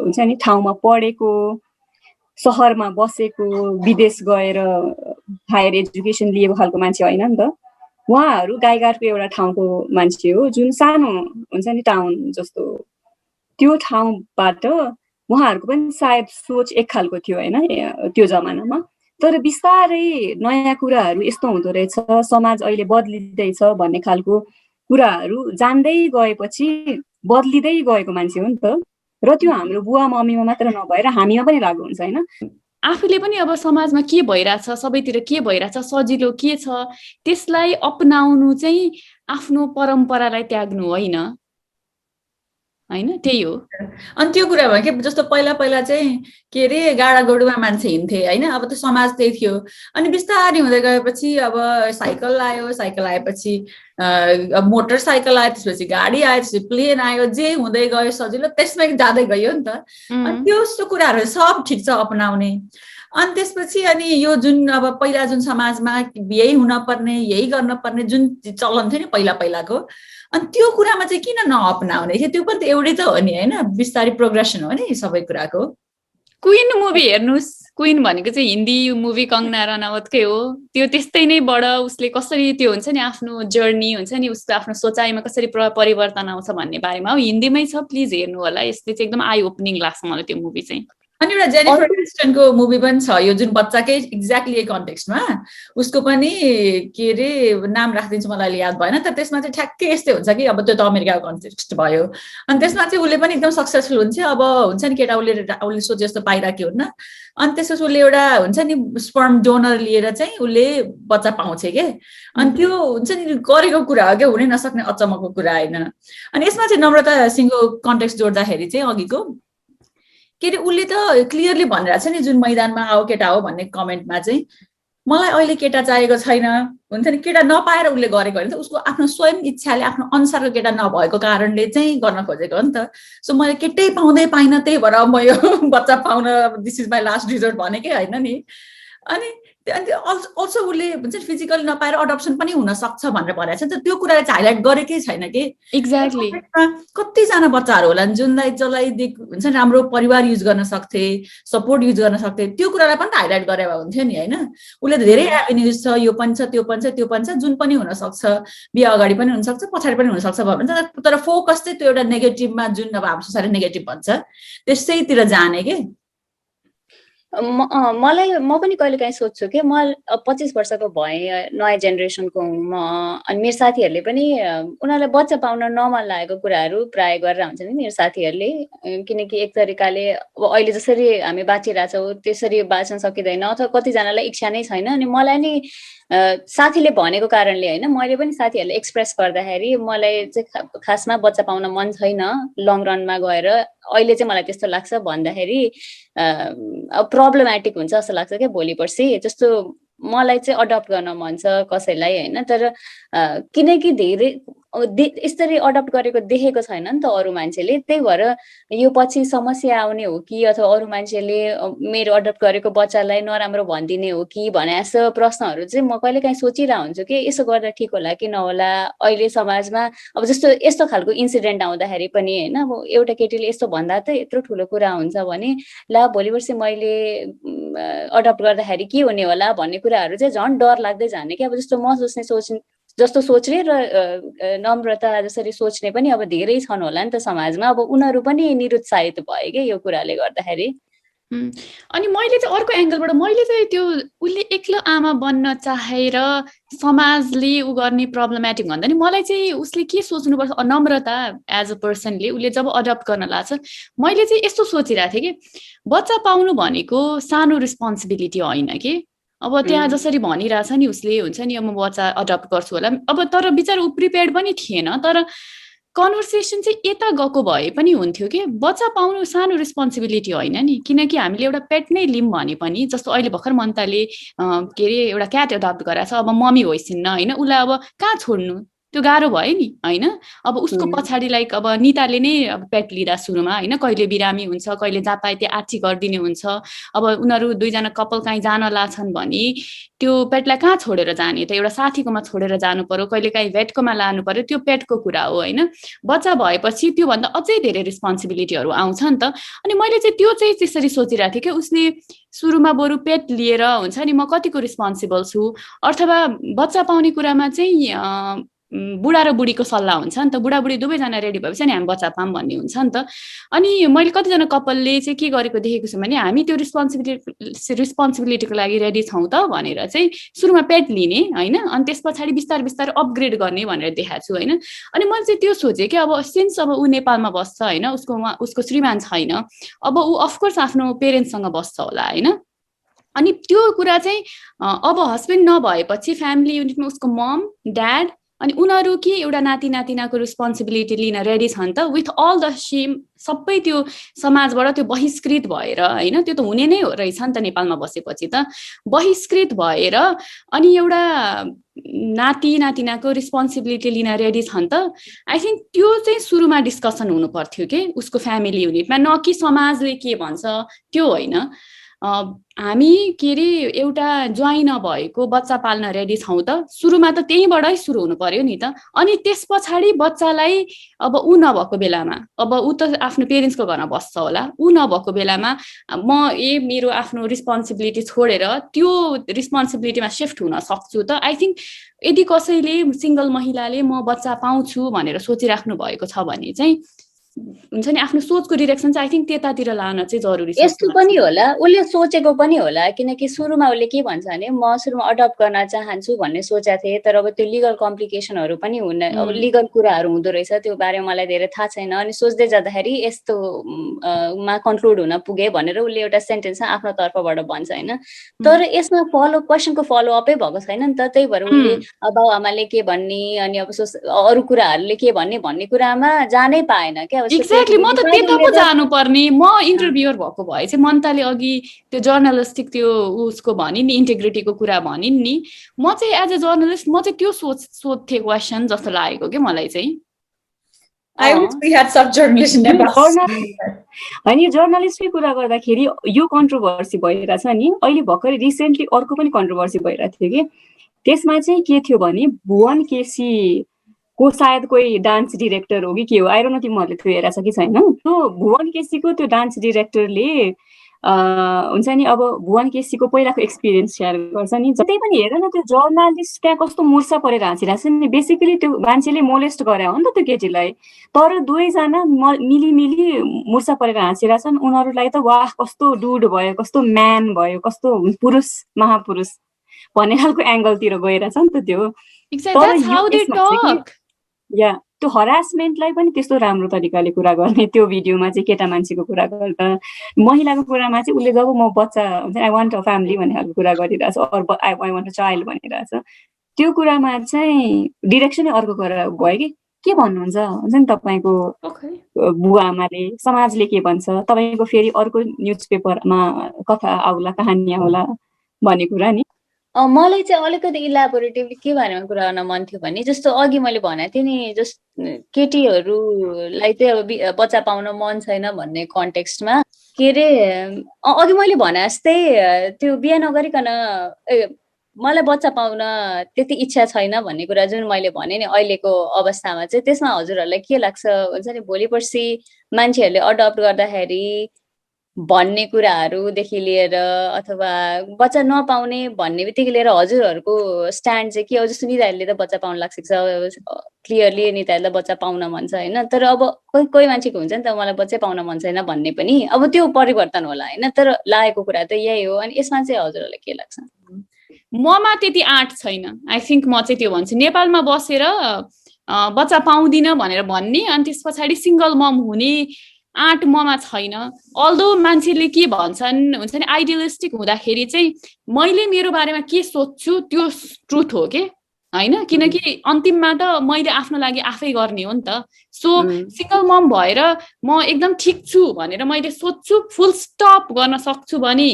हुन्छ नि ठाउँमा पढेको, सहरमा बसेको, विदेश गएर हायर एजुकेसन लिएको खालको मान्छे होइन नि त। उहाँहरू गाईघाटको एउटा ठाउँको मान्छे हो, जुन सानो हुन्छ नि टाउन जस्तो, त्यो ठाउँबाट उहाँहरूको पनि सायद सोच एक खालको थियो होइन त्यो जमानामा। तर बिस्तारै नयाँ कुराहरू यस्तो हुँदो रहेछ, समाज अहिले बदलिँदैछ भन्ने खालको कुराहरू जान्दै गएपछि बदलिँदै गएको मान्छे हो नि त। र त्यो हाम्रो बुवा मम्मीमा मात्र नभएर हामीमा पनि लागु हुन्छ होइन। आफूले पनि अब समाजमा के भइरहेछ, सबैतिर के भइरहेछ, सजिलो के छ, त्यसलाई अपनाउनु चाहिँ आफ्नो परम्परालाई त्याग्नु होइन, त्यही हो। अनि त्यो कुरामा के जस्तो पहिला चाहिँ के अरे गाडा गोडुमा मान्छे हिँड्थे होइन, अब त समाज त्यही थियो। अनि बिस्तारै हुँदै गएपछि अब साइकल आएपछि अब मोटरसाइकल आयो, त्यसपछि गाडी आयो, त्यसपछि प्लेन आयो, जे हुँदै गयो सजिलो त्यसमै जाँदै गयो नि त। अनि त्यो कुराहरू सब ठिक छ अपनाउने। अनि त्यसपछि अनि यो जुन अब पहिला जुन समाजमा यही हुन पर्ने, यही गर्न पर्ने जुन चलन थियो नि पहिलाको, अनि त्यो कुरामा चाहिँ किन नअपनाउने? त्यो पनि त एउटै त हो नि होइन, बिस्तारै प्रोग्रेसन हो नि सबै कुराको। क्वीन मुभी हेर्नुहोस्, क्वीन भनेको चाहिँ हिन्दी मुभी कङ्गना रनावतकै हो। त्यो त्यस्तै नै उसले कसरी त्यो हुन्छ नि आफ्नो जर्नी हुन्छ नि, उसको आफ्नो सोचाइमा कसरी परिवर्तन आउँछ भन्ने बारेमा हो, हिन्दीमै छ, प्लिज हेर्नु होला। यसले चाहिँ एकदम आई ओपनिङ लाग्छ मलाई त्यो मुभी चाहिँ। अनि एउटा जेनिफर एनिस्टनको मुभी पनि छ यो जुन बच्चाकै एक्ज्याक्टली यही कन्टेक्स्टमा, उसको पनि के अरे नाम राखिदिन्छु, मलाई अहिले याद भएन, तर त्यसमा चाहिँ ठ्याक्कै यस्तै हुन्छ कि अब त्यो त अमेरिकाको कन्टेक्स्ट भयो। अनि त्यसमा चाहिँ उसले पनि एकदम सक्सेसफुल हुन्छ, अब हुन्छ नि केटा उसले सोचे जस्तो पाइरहेको हुन्न। अनि त्यसपछि उसले एउटा हुन्छ नि स्पर्म डोनर लिएर चाहिँ उसले बच्चा पाउँछ के। अनि त्यो हुन्छ नि गरेको कुरा हो क्या, हुनै नसक्ने अचम्मको कुरा होइन। अनि यसमा चाहिँ नम्रता सिंहको कन्टेक्स्ट जोड्दाखेरि चाहिँ अघिको के अरे उसले त क्लियरली भनिरहेको छ नि, जुन मैदानमा आओ केटा हो भन्ने कमेन्टमा चाहिँ मलाई अहिले केटा चाहिएको छैन हुन्छ नि, केटा नपाएर उसले गरेको होइन, उसको आफ्नो स्वयं इच्छाले आफ्नो अनुसारको केटा नभएको कारणले चाहिँ गर्न खोजेको हो नि त। सो मैले केटै पाइनँ, त्यही भएर म यो बच्चा पाउन this is my last resort भनेकै होइन नि। अनि अल्सो उसले हुन्छ नि फिजिकली नपाएर अडप्सन पनि हुन सक्छ भनेर भनेको छ नि त, त्यो कुरालाई चाहिँ हाइलाइट गरेकै छैन कि। एक्ज्याक्टली कतिजना बच्चाहरू होला जसलाई हुन्छ नि राम्रो परिवार युज गर्न सक्थे, सपोर्ट युज गर्न सक्थे, त्यो कुरालाई पनि त हाइलाइट गरे भए हुन्थ्यो नि होइन। उसले त धेरै एभेन्युज छ, यो पनि छ, त्यो पनि छ, त्यो पनि छ, जुन पनि हुनसक्छ, बिहा अगाडि पनि हुनसक्छ, पछाडि पनि हुनसक्छ भन्छ। तर फोकस चाहिँ त्यो एउटा नेगेटिभमा, जुन अब हाम्रो सोसाइटी नेगेटिभ भन्छ त्यसैतिर जाने के। म पनि कहिले काहीँ सोध्छु कि म 25 वर्षको भएँ, नयाँ जेनेरेसनको हुँ म, अनि मेरो साथीहरूले पनि उनीहरूलाई बच्चा पाउन नमन लागेको कुराहरू प्राय गरेर हुन्छ नि मेरो साथीहरूले, किनकि एक तरिकाले अब अहिले जसरी हामी बाँचिरहेछौँ त्यसरी बाँच्न सकिँदैन, अथवा कतिजनालाई इच्छा नै छैन। अनि मलाई नि साथीले भनेको कारणले होइन, मैले पनि साथीहरूले एक्सप्रेस गर्दाखेरि मलाई चाहिँ खासमा बच्चा पाउन मन छैन लङ रनमा गएर, अहिले चाहिँ मलाई त्यस्तो लाग्छ भन्दाखेरि प्रब्लमेटिक हुन्छ जस्तो लाग्छ क्या भोलि पर्सि। जस्तो मलाई चाहिँ अडप्ट गर्न मन छ कसैलाई होइन, तर किनकि धेरै यसरी अडप्ट गरेको देखेको छैन नि त अरू मान्छेले, त्यही भएर यो पछि समस्या आउने हो कि अथवा अरू मान्छेले मेरो अडप्ट गरेको बच्चालाई नराम्रो भनिदिने हो कि भने जस्तो प्रश्नहरू चाहिँ म कहिलेकाहीँ सोचिरहेको हुन्छु कि यसो गर्दा ठिक होला कि नहोला। अहिले समाजमा अब जस्तो यस्तो खालको इन्सिडेन्ट आउँदाखेरि पनि होइन, अब एउटा केटीले यस्तो भन्दा त यत्रो ठुलो कुरा हुन्छ भने ला भोलि पर्सि मैले अडप्ट गर्दाखेरि के हुने होला भन्ने कुराहरू चाहिँ झन् डर लाग्दै जाने कि। अब जस्तो म जस्तो सोच्ने र नम्रता जसरी सोच्ने पनि अब धेरै छन् होला नि त समाजमा, अब उनीहरू पनि निरुत्साहित भए कि यो कुराले गर्दाखेरि। अनि मैले चाहिँ अर्को एङ्गलबाट मैले चाहिँ त्यो उसले एक्लो आमा बन्न चाहेर समाजले उ गर्ने प्रब्लमेटिक भन्दा नि मलाई चाहिँ उसले के सोच्नुपर्छ, नम्रता एज अ पर्सनले उसले जब अडप्ट गर्न लाग्छ मैले चाहिँ यस्तो सोचिरहेको थिएँ कि बच्चा पाउनु भनेको सानो रिस्पोन्सिबिलिटी होइन कि। अब त्यहाँ जसरी भनिरहेछ नि उसले हुन्छ नि अब म बच्चा अडप्ट गर्छु होला, अब तर बिचारा ऊ प्रिपेयर्ड पनि थिएन, तर कन्भर्सेसन चाहिँ यता गएको भए पनि हुन्थ्यो कि बच्चा पाउनु सानो रिस्पोन्सिबिलिटी होइन नि, किनकि हामीले एउटा पेट नै लिउँ भने पनि जस्तो अहिले भर्खर मन्ताले के अरे एउटा क्याट एडप्ट गराएको छ, अब मम्मी होइसिन्न होइन, उसलाई अब कहाँ छोड्नु, त्यो गाह्रो भयो नि होइन। अब उसको पछाडि लाइक अब निताले नै अब पेट लिँदा सुरुमा होइन कहिले बिरामी हुन्छ, कहिले जहाँ पाए त्यो आठी गरिदिने हुन्छ। अब उनीहरू दुईजना कपाल कहीँ जान लाग्छन् भने त्यो पेटलाई कहाँ छोडेर जाने त, एउटा साथीकोमा छोडेर जानु पर्यो, कहिले काहीँ भेटकोमा लानु पर्यो, त्यो पेटको कुरा हो होइन। बच्चा भएपछि त्योभन्दा अझै धेरै रिस्पोन्सिबिलिटीहरू आउँछ नि त। अनि मैले चाहिँ त्यो चाहिँ त्यसरी सोचिरहेको थिएँ कि उसले सुरुमा बरु पेट लिएर हुन्छ नि म कतिको रिस्पोन्सिबल छु, अथवा बच्चा पाउने कुरामा चाहिँ बुढा र बुढीको सल्लाह हुन्छ नि त, बुढाबुढी दुवैजना रेडी भएपछि नि हामी बच्चा पाऊँ भन्ने हुन्छ नि त। अनि मैले कतिजना कपालले चाहिँ के गरेको देखेको छु भने हामी त्यो रिस्पोन्सिबिलिटीको लागि रेडी छौँ त भनेर चाहिँ सुरुमा पेट लिने होइन, अनि त्यस पछाडि बिस्तारै बिस्तारै अपग्रेड गर्ने भनेर देखाएको छु होइन। अनि मैले चाहिँ त्यो सोचेँ कि अब सिन्स अब ऊ नेपालमा बस्छ होइन, उसको श्रीमान छैन, अब ऊ अफकोर्स आफ्नो पेरेन्ट्ससँग बस्छ होला होइन। अनि त्यो कुरा चाहिँ अब हस्बेन्ड नभएपछि फ्यामिली युनिटमा उसको मम ड्याड अनि उनीहरू के एउटा नाति नातिनाको रिस्पोन्सिबिलिटी लिन रेडी छन् त, विथ अल द सेम सबै त्यो समाजबाट त्यो बहिष्कृत भएर होइन, त्यो त हुने नै हो रहेछ नि त नेपालमा बसेपछि त बहिष्कृत भएर अनि एउटा नाति नातिनाको रिस्पोन्सिबिलिटी लिन रेडी छन् त। आई थिङ्क त्यो चाहिँ सुरुमा डिस्कसन हुनु पर्थ्यो कि उसको फ्यामिली युनिटमा, न कि समाजले के भन्छ त्यो होइन। हामी के अरे एउटा ज्वाइँ नभएको बच्चा पाल्न रेडी छौँ त, सुरुमा त त्यहीँबाटै सुरु हुनु पर्यो नि त। अनि त्यस पछाडि बच्चालाई अब ऊ नभएको बेलामा, अब ऊ त आफ्नो पेरेन्ट्सको घरमा बस्छ होला, ऊ नभएको बेलामा म मेरो आफ्नो रिस्पोन्सिबिलिटी छोडेर त्यो रिस्पोन्सिबिलिटीमा सिफ्ट हुन सक्छु त। आई थिङ्क यदि कसैले सिङ्गल महिलाले म बच्चा पाउँछु भनेर सोचिराख्नु भएको छ भने चाहिँ हुन्छ नि आफ्नो सोचको डिरेक्सन चाहिँ आई थिङ्क त्यतातिर लान चाहिँ जरुरी छ। यस्तो पनि होला उसले सोचेको पनि होला, किनकि सुरुमा उसले के भन्छ भने म सुरुमा अडप्ट गर्न चाहन्छु भन्ने सोचेको थिएँ, तर अब त्यो लिगल कम्प्लिकेसनहरू पनि हुने, अब लिगल कुराहरू हुँदो रहेछ, त्यो बारेमा मलाई धेरै थाहा छैन। अनि सोच्दै जाँदाखेरि यस्तो मा कन्क्लुड हुन पुगे भनेर उसले एउटा सेन्टेन्समा आफ्नो तर्फबाट भन्छ होइन। तर यसमा क्वेसनको फलोअपै भएको छैन नि त, त्यही भएर उसले बाउ आमाले के भन्ने अनि अब अरू कुराहरूले के भन्ने कुरामा जानै पाएन क्या। एक्ज्याक्टली, म त त्यता पो जानुपर्ने। म इन्टरभ्युअर भएको भए चाहिँ मन्ताले अघि त्यो जर्नलिस्टिक त्यो उसको भनिन् नि इन्टिग्रिटीको कुरा भनिन् नि, म चाहिँ एज अ जर्नलिस्ट म चाहिँ त्यो सोध्थेँ क्वेसन जस्तो लागेको क्या मलाई चाहिँ। अनि जर्नलिस्टकै कुरा गर्दाखेरि यो कन्ट्रोभर्सी भइरहेछ नि, अहिले भर्खरै रिसेन्टली अर्को पनि कन्ट्रोभर्सी भइरहेको थियो कि त्यसमा चाहिँ के थियो भने भुवन केसी को सायद कोही डान्स डिरेक्टर हो कि के हो, आई डोन्ट नो तिमीहरूले त्यो हेरेछ कि छैन। त्यो भुवन केसीको त्यो डान्स डिरेक्टरले हुन्छ नि अब भुवन केसीको पहिलाको एक्सपिरियन्स सेयर गर्छ नि, जतै पनि हेर न त्यो जर्नलिस्ट त्यहाँ कस्तो मुर्सा परेर हाँसिरहेको छ नि। बेसिकली त्यो मान्छेले मोलेस्ट गरे हो नि त त्यो केटीलाई, तर दुवैजना मिली मुर्सा परेर हाँसिरहेछन्। उनीहरूलाई त वाह कस्तो डुड भयो, कस्तो म्यान भयो, कस्तो पुरुष महापुरुष भन्ने खालको एङ्गलतिर गइरहेछ नि त त्यो। या त्यो हरासमेन्टलाई पनि त्यस्तो राम्रो तरिकाले कुरा गर्ने, त्यो भिडियोमा चाहिँ केटा मान्छेको कुरा गर्दा महिलाको कुरामा चाहिँ उसले जब म बच्चा हुन्छ आई वान्ट अ फ्यामिली भन्ने खालको कुरा गरिरहेछ, अरू आई वान्ट अ चाइल्ड भनिरहेछ, त्यो कुरामा चाहिँ डिरेक्सनै अर्को कुरा भयो के भन्नुहुन्छ हुन्छ नि तपाईँको बुवा आमाले, समाजले के भन्छ, तपाईँको फेरि अर्को न्युज पेपरमा कथा आउला कहानी आउला भन्ने कुरा नि। मलाई चाहिँ अलिकति इलाबोरेटिभली के बारेमा कुरा गर्न मन थियो भने जस्तो अघि मैले भनेको थिएँ नि केटीहरूलाई चाहिँ अब बच्चा पाउन मन छैन भन्ने कन्टेक्स्टमा के अरे अघि मैले भने जस्तै त्यो बिहा नगरिकन मलाई बच्चा पाउन त्यति इच्छा छैन भन्ने कुरा जुन मैले भने नि अहिलेको अवस्थामा चाहिँ त्यसमा हजुरहरूलाई के लाग्छ हुन्छ नि भोलि पर्सि मान्छेहरूले अडप्ट गर्दाखेरि भन्ने कुराहरूदेखि लिएर अथवा बच्चा नपाउने भन्ने बित्तिकै लिएर हजुरहरूको स्ट्यान्ड चाहिँ के हो जस्तो निताहरूले त बच्चा पाउन लाग्छ क्लियरली निताहरूलाई बच्चा पाउन मन छ होइन तर अब कोही मान्छेको हुन्छ नि त मलाई बच्चै पाउन मन छैन भन्ने पनि अब त्यो परिवर्तन होला होइन तर लागेको कुरा त यही हो अनि यसमा चाहिँ हजुरहरूलाई के लाग्छ ममा त्यति आँट छैन आई थिङ्क म चाहिँ त्यो भन्छु नेपालमा बसेर बच्चा पाउँदिन भनेर भन्ने अनि त्यस पछाडि सिङ्गल मम हुने आँट ममा छैन अल्दो मान्छेले के भन्छन् हुन्छ नि आइडियलिस्टिक हुँदाखेरि चाहिँ मैले मेरो बारेमा के सोच्छु त्यो ट्रुथ हो के होइन किनकि अन्तिममा त मैले आफ्नो लागि आफै गर्ने हो नि त सो सिङ्गल मम भएर म एकदम ठिक छु भनेर मैले सोच्छु फुल स्टप गर्न सक्छु भने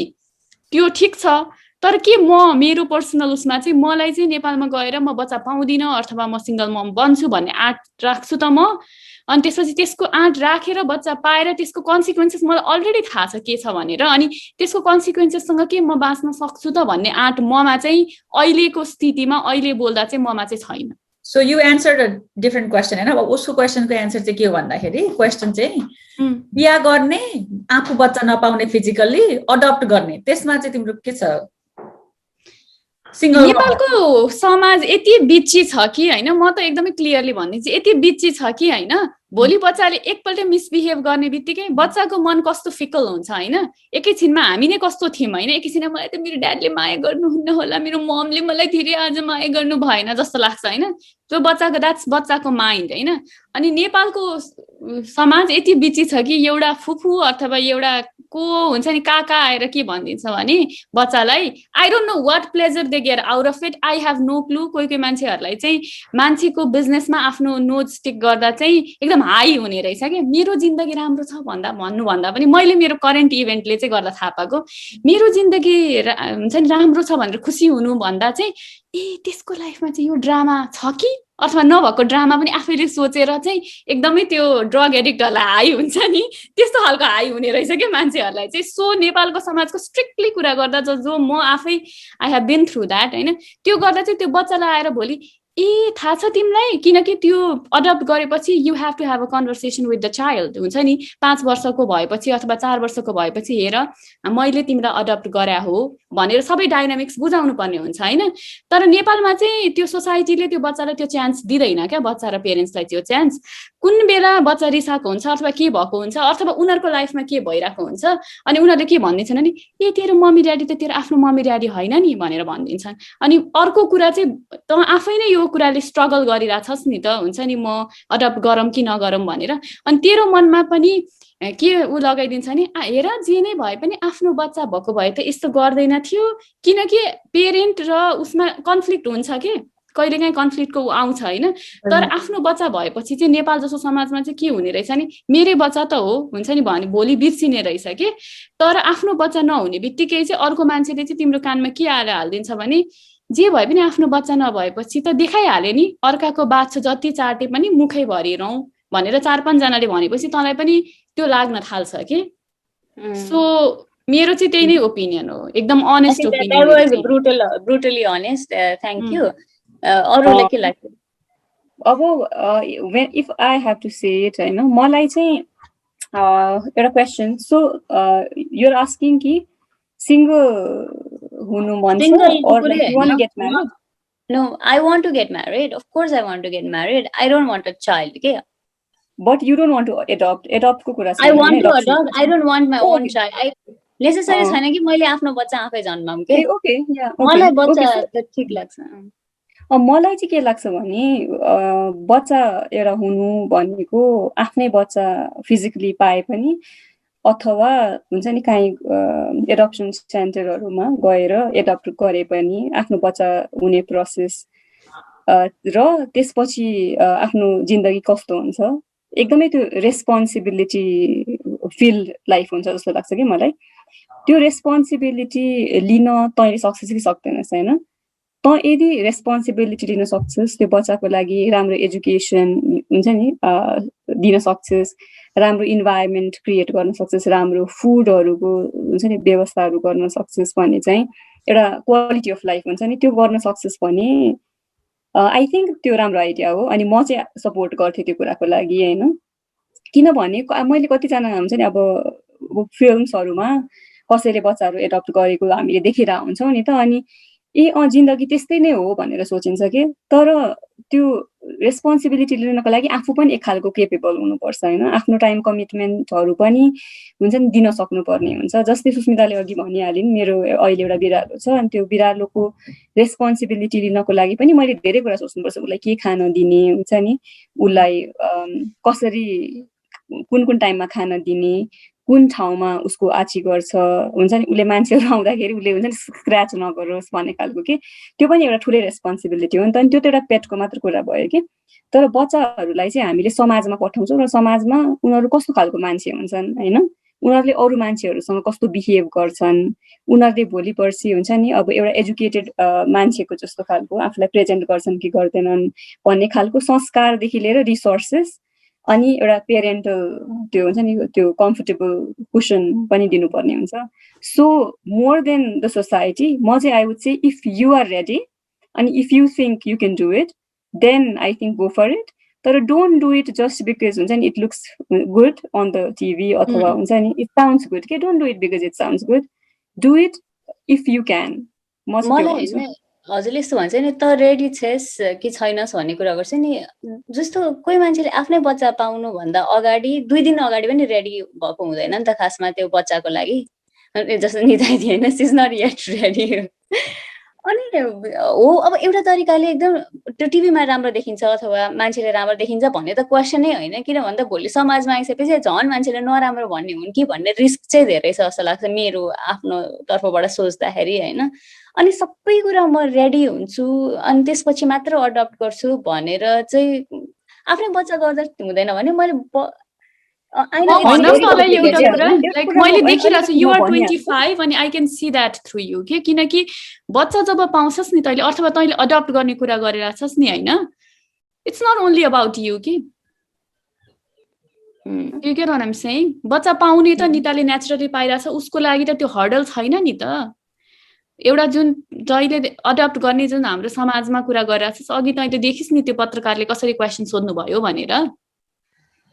त्यो ठिक छ तर के म मेरो पर्सनल उसमा चाहिँ मलाई चाहिँ नेपालमा गएर म बच्चा पाउँदिन अथवा म सिङ्गल मम बन्छु भन्ने आँट राख्छु त म अनि त्यसपछि त्यसको आँट राखेर बच्चा पाएर त्यसको कन्सिक्वेन्सेस मलाई अलरेडी थाहा छ के छ भनेर अनि त्यसको कन्सिक्वेन्सेससँग के म बाँच्न सक्छु त भन्ने आँट ममा चाहिँ अहिलेको स्थितिमा अहिले बोल्दा चाहिँ ममा चाहिँ छैन so you answered a different question होइन अब उसको क्वेसनको एन्सर चाहिँ के हो भन्दाखेरि क्वेसन चाहिँ बिहा गर्ने आफू बच्चा नपाउने फिजिकल्ली अडप्ट गर्ने त्यसमा चाहिँ तिम्रो के छ नेपालको समाज यति बिच्ची छ कि होइन म त एकदमै क्लियरली भनिदिन्छु यति बिच्ची छ कि होइन भोलि बच्चाले एकपल्ट मिसबिहेभ गर्ने बित्तिकै बच्चाको मन कस्तो फिकल हुन्छ होइन एकैछिनमा हामी नै कस्तो थियौँ होइन एकैछिनमा मलाई त मेरो ड्याडले माया गर्नुहुन्न होला मेरो ममले मलाई धेरै आज माया गर्नु भएन जस्तो लाग्छ होइन त्यो बच्चाको द्याट्स बच्चाको माइन्ड होइन अनि नेपालको समाज यति बिच्ची छ कि एउटा फुफू अथवा एउटा को हुन्छ नि काका आएर के भनिदिन्छ भने बच्चालाई I don't know what pleasure they get out of it I have no clue कोही कोही मान्छेहरूलाई चाहिँ मान्छेको बिजनेसमा आफ्नो नोज स्टिक गर्दा चाहिँ एकदम हाई हुने रहेछ कि मेरो जिन्दगी राम्रो छ भन्नुभन्दा पनि मैले मेरो करेन्ट इभेन्टले चाहिँ गर्दा थाहा पाएको मेरो जिन्दगी हुन्छ नि राम्रो छ भनेर खुसी हुनु भन्दा चाहिँ त्यसको लाइफमा चाहिँ यो ड्रामा छ कि अथवा नभएको ड्रामा पनि आफैले सोचेर चाहिँ एकदमै त्यो ड्रग एडिक्टहरूलाई हाई हुन्छ नि त्यस्तो खालको हाई हुने रहेछ क्या मान्छेहरूलाई चाहिँ सो नेपालको समाजको स्ट्रिक्टली कुरा गर्दा जो म आफै I have been through that होइन त्यो गर्दा चाहिँ त्यो बच्चालाई आएर भोलि थाहा छ तिमीलाई किनकि त्यो अडप्ट गरेपछि you have to have a conversation with the child हुन्छ नि 5 वर्षको भएपछि अथवा 4 वर्षको भएपछि हेर मैले तिमीलाई अडप्ट गरे हो भनेर सबै डाइनामिक्स बुझाउनु पर्ने हुन्छ होइन तर नेपालमा चाहिँ त्यो सोसाइटीले त्यो बच्चालाई त्यो चान्स दिँदैन क्या बच्चा र पेरेन्ट्सलाई त्यो चान्स कुन बेला बच्चा रिसाएको हुन्छ अथवा के भएको हुन्छ अथवा उनीहरूको लाइफमा के भइरहेको हुन्छ अनि उनीहरूले के भनिदिन्छन् नि तेरो मम्मी ड्याडी त तेरो आफ्नो मम्मी ड्याडी होइन नि भनेर भनिदिन्छन् अनि अर्को कुरा चाहिँ त आफै नै यो कुराले स्ट्रगल गरिरहेछस् नि त हुन्छ नि म अडप्ट गरौँ कि नगरौँ भनेर अनि तेरो मनमा पनि के ऊ लगाइदिन्छ नि हेर जे नै भए पनि आफ्नो बच्चा भएको भए त यस्तो गर्दैन थियो किनकि पेरेन्ट र उसमा कन्फ्लिक्ट हुन्छ कि कहिलेकाहीँ कन्फ्लिक्टको आउँछ होइन तर आफ्नो बच्चा भएपछि चाहिँ नेपाल जस्तो समाजमा चाहिँ के हुने रहेछ नि मेरै बच्चा त हो हुन्छ नि भने भोलि बिर्सिने रहेछ कि तर आफ्नो बच्चा नहुने बित्तिकै चाहिँ अर्को मान्छेले चाहिँ तिम्रो कानमा के आएर हालिदिन्छ भने जे भए पनि आफ्नो बच्चा नभएपछि त देखाइहाल्यो नि अर्काको बाछो जति चाटे पनि मुखै भरिरहँ भनेर 4-5 जनाले भनेपछि तँलाई पनि त्यो लाग्न थाल्छ कि सो मेरो चाहिँ त्यही नै ओपिनियन हो एकदम honest opinion brutally honest thank you अरूलाई के लाग्छ अब if I have to say it होइन मलाई चाहिँ एउटा क्वेसन सो युआर आस्किङ कि सिङ्गल हुनु मन छ or like you want to get married? No, I want to get married. Of course I want to get married. I don't want a child. Okay? But you don't want to adopt. Adopt को कुरा I want to adopt. I don't want my own child. I necessary छैन कि मैले आफ्नो बच्चा आफै जन्माऊँ के okay या मलाई बच्चा त ठीक लाग्छ मलाई चाहिँ के लाग्छ भने बच्चा एउटा हुनु भनेको आफ्नै बच्चा फिजिकली पाए पनि अथवा हुन्छ नि काहीँ एडप्सन सेन्टरहरूमा गएर एडप्ट गरे पनि आफ्नो बच्चा हुने प्रोसेस र त्यसपछि आफ्नो जिन्दगी कस्तो हुन्छ एकदमै त्यो रेस्पोन्सिबिलिटी फिल लाइफ हुन्छ जस्तो लाग्छ कि मलाई त्यो रेस्पोन्सिबिलिटी लिन तैँले सक्छस् कि सक्दैनस् होइन तँ यदि रेस्पोन्सिबिलिटी लिन सक्छस् त्यो बच्चाको लागि राम्रो एजुकेसन हुन्छ नि दिन सक्छस् राम्रो इन्भाइरोमेन्ट क्रिएट गर्न सक्छस् राम्रो फुडहरूको हुन्छ नि व्यवस्थाहरू गर्न सक्छस् भने चाहिँ एउटा क्वालिटी अफ लाइफ हुन्छ नि त्यो गर्न सक्छस् भने आई थिङ्क त्यो राम्रो आइडिया हो अनि म चाहिँ सपोर्ट गर्थेँ त्यो कुराको लागि होइन किनभने मैले कतिजना हुन्छ नि अब फिल्म्सहरूमा कसैले बच्चाहरू एडप्ट गरेको हामीले देखिरहेको हुन्छौँ नि त अनि जिन्दगी त्यस्तै नै हो भनेर सोचिन्छ कि तर त्यो रेस्पोन्सिबिलिटी लिनको लागि आफू पनि एक खालको केपेबल हुनुपर्छ होइन आफ्नो टाइम कमिटमेन्टहरू पनि हुन्छ नि दिन सक्नुपर्ने हुन्छ जस्तै सुस्मिताले अघि भनिहालिन् मेरो अहिले एउटा बिरालो छ अनि त्यो बिरालोको रेस्पोन्सिबिलिटी लिनको लागि पनि मैले धेरै कुरा सोच्नुपर्छ उसलाई के खान दिने हुन्छ नि उसलाई कसरी कुन टाइममा खान दिने कुन ठाउँमा उसको आची गर्छ हुन्छ नि उसले मान्छेहरू आउँदाखेरि उसले हुन्छ नि स्क्रच नगरोस् भन्ने खालको कि त्यो पनि एउटा ठुलै रेस्पोन्सिबिलिटी हो नि त अनि त्यो त एउटा पेटको मात्र कुरा भयो कि तर बच्चाहरूलाई चाहिँ हामीले समाजमा पठाउँछौँ र समाजमा उनीहरू कस्तो खालको मान्छे हुन्छन् होइन उनीहरूले अरू मान्छेहरूसँग कस्तो बिहेभ गर्छन् उनीहरूले भोलि पर्सि हुन्छ नि अब एउटा एजुकेटेड मान्छेको जस्तो खालको आफूलाई प्रेजेन्ट गर्छन् कि गर्दैनन् भन्ने खालको संस्कारदेखि लिएर रिसोर्सेस अनि एउटा पेरेन्टल त्यो हुन्छ नि त्यो कम्फर्टेबल कुसन पनि दिनुपर्ने हुन्छ so more than the society म चाहिँ I would say if you are ready अनि if you think you can do it then I think go for it तर don't do it just because हुन्छ नि it looks good on the TV अथवा हुन्छ नि it sounds good के don't do it because it sounds good do it if you can हजुरले यस्तो भन्छ नि त रेडी छेस् कि छैनस् भन्ने कुरा गर्छ नि जस्तो कोही मान्छेले आफ्नै बच्चा पाउनु भन्दा अगाडि 2 दिन अगाडि पनि रेडी भएको हुँदैन नि त खासमा त्यो बच्चाको लागि जस्तो निधाइदी होइन इज नट येट रेडी अनि हो अब एउटा तरिकाले एकदम त्यो टिभीमा राम्रो देखिन्छ अथवा मान्छेले राम्रो देखिन्छ भन्ने त क्वेसन नै होइन किन भन्दा भोलि समाजमा आइसकेपछि झन् मान्छेले नराम्रो भन्ने हुन् कि भन्ने रिस्क चाहिँ धेरै छ जस्तो लाग्छ मेरो आफ्नो तर्फबाट सोच्दाखेरि होइन अनि सबै कुरा म रेडी हुन्छु अनि त्यसपछि मात्र अडप्ट गर्छु भनेर चाहिँ आफ्नै बच्चा गर्दा हुँदैन भने मैले मैले देखिरहेको छु यु आर 25 अनि I can see that through you के किनकि बच्चा जब पाउँछस् नि तैँले अथवा तैँले अडप्ट गर्ने कुरा गरिरहेछस् नि होइन it's not only about you कि you get what I am saying बच्चा पाउने त निताले नेचुरली पाइरहेछ उसको लागि त त्यो हर्डल छैन नि त एउटा जुन जहिले अडप्ट गर्ने जुन हाम्रो समाजमा कुरा गरिरहेछस् अघि तैँले देखिस् नि त्यो पत्रकारले कसरी क्वेसन सोध्नु भयो भनेर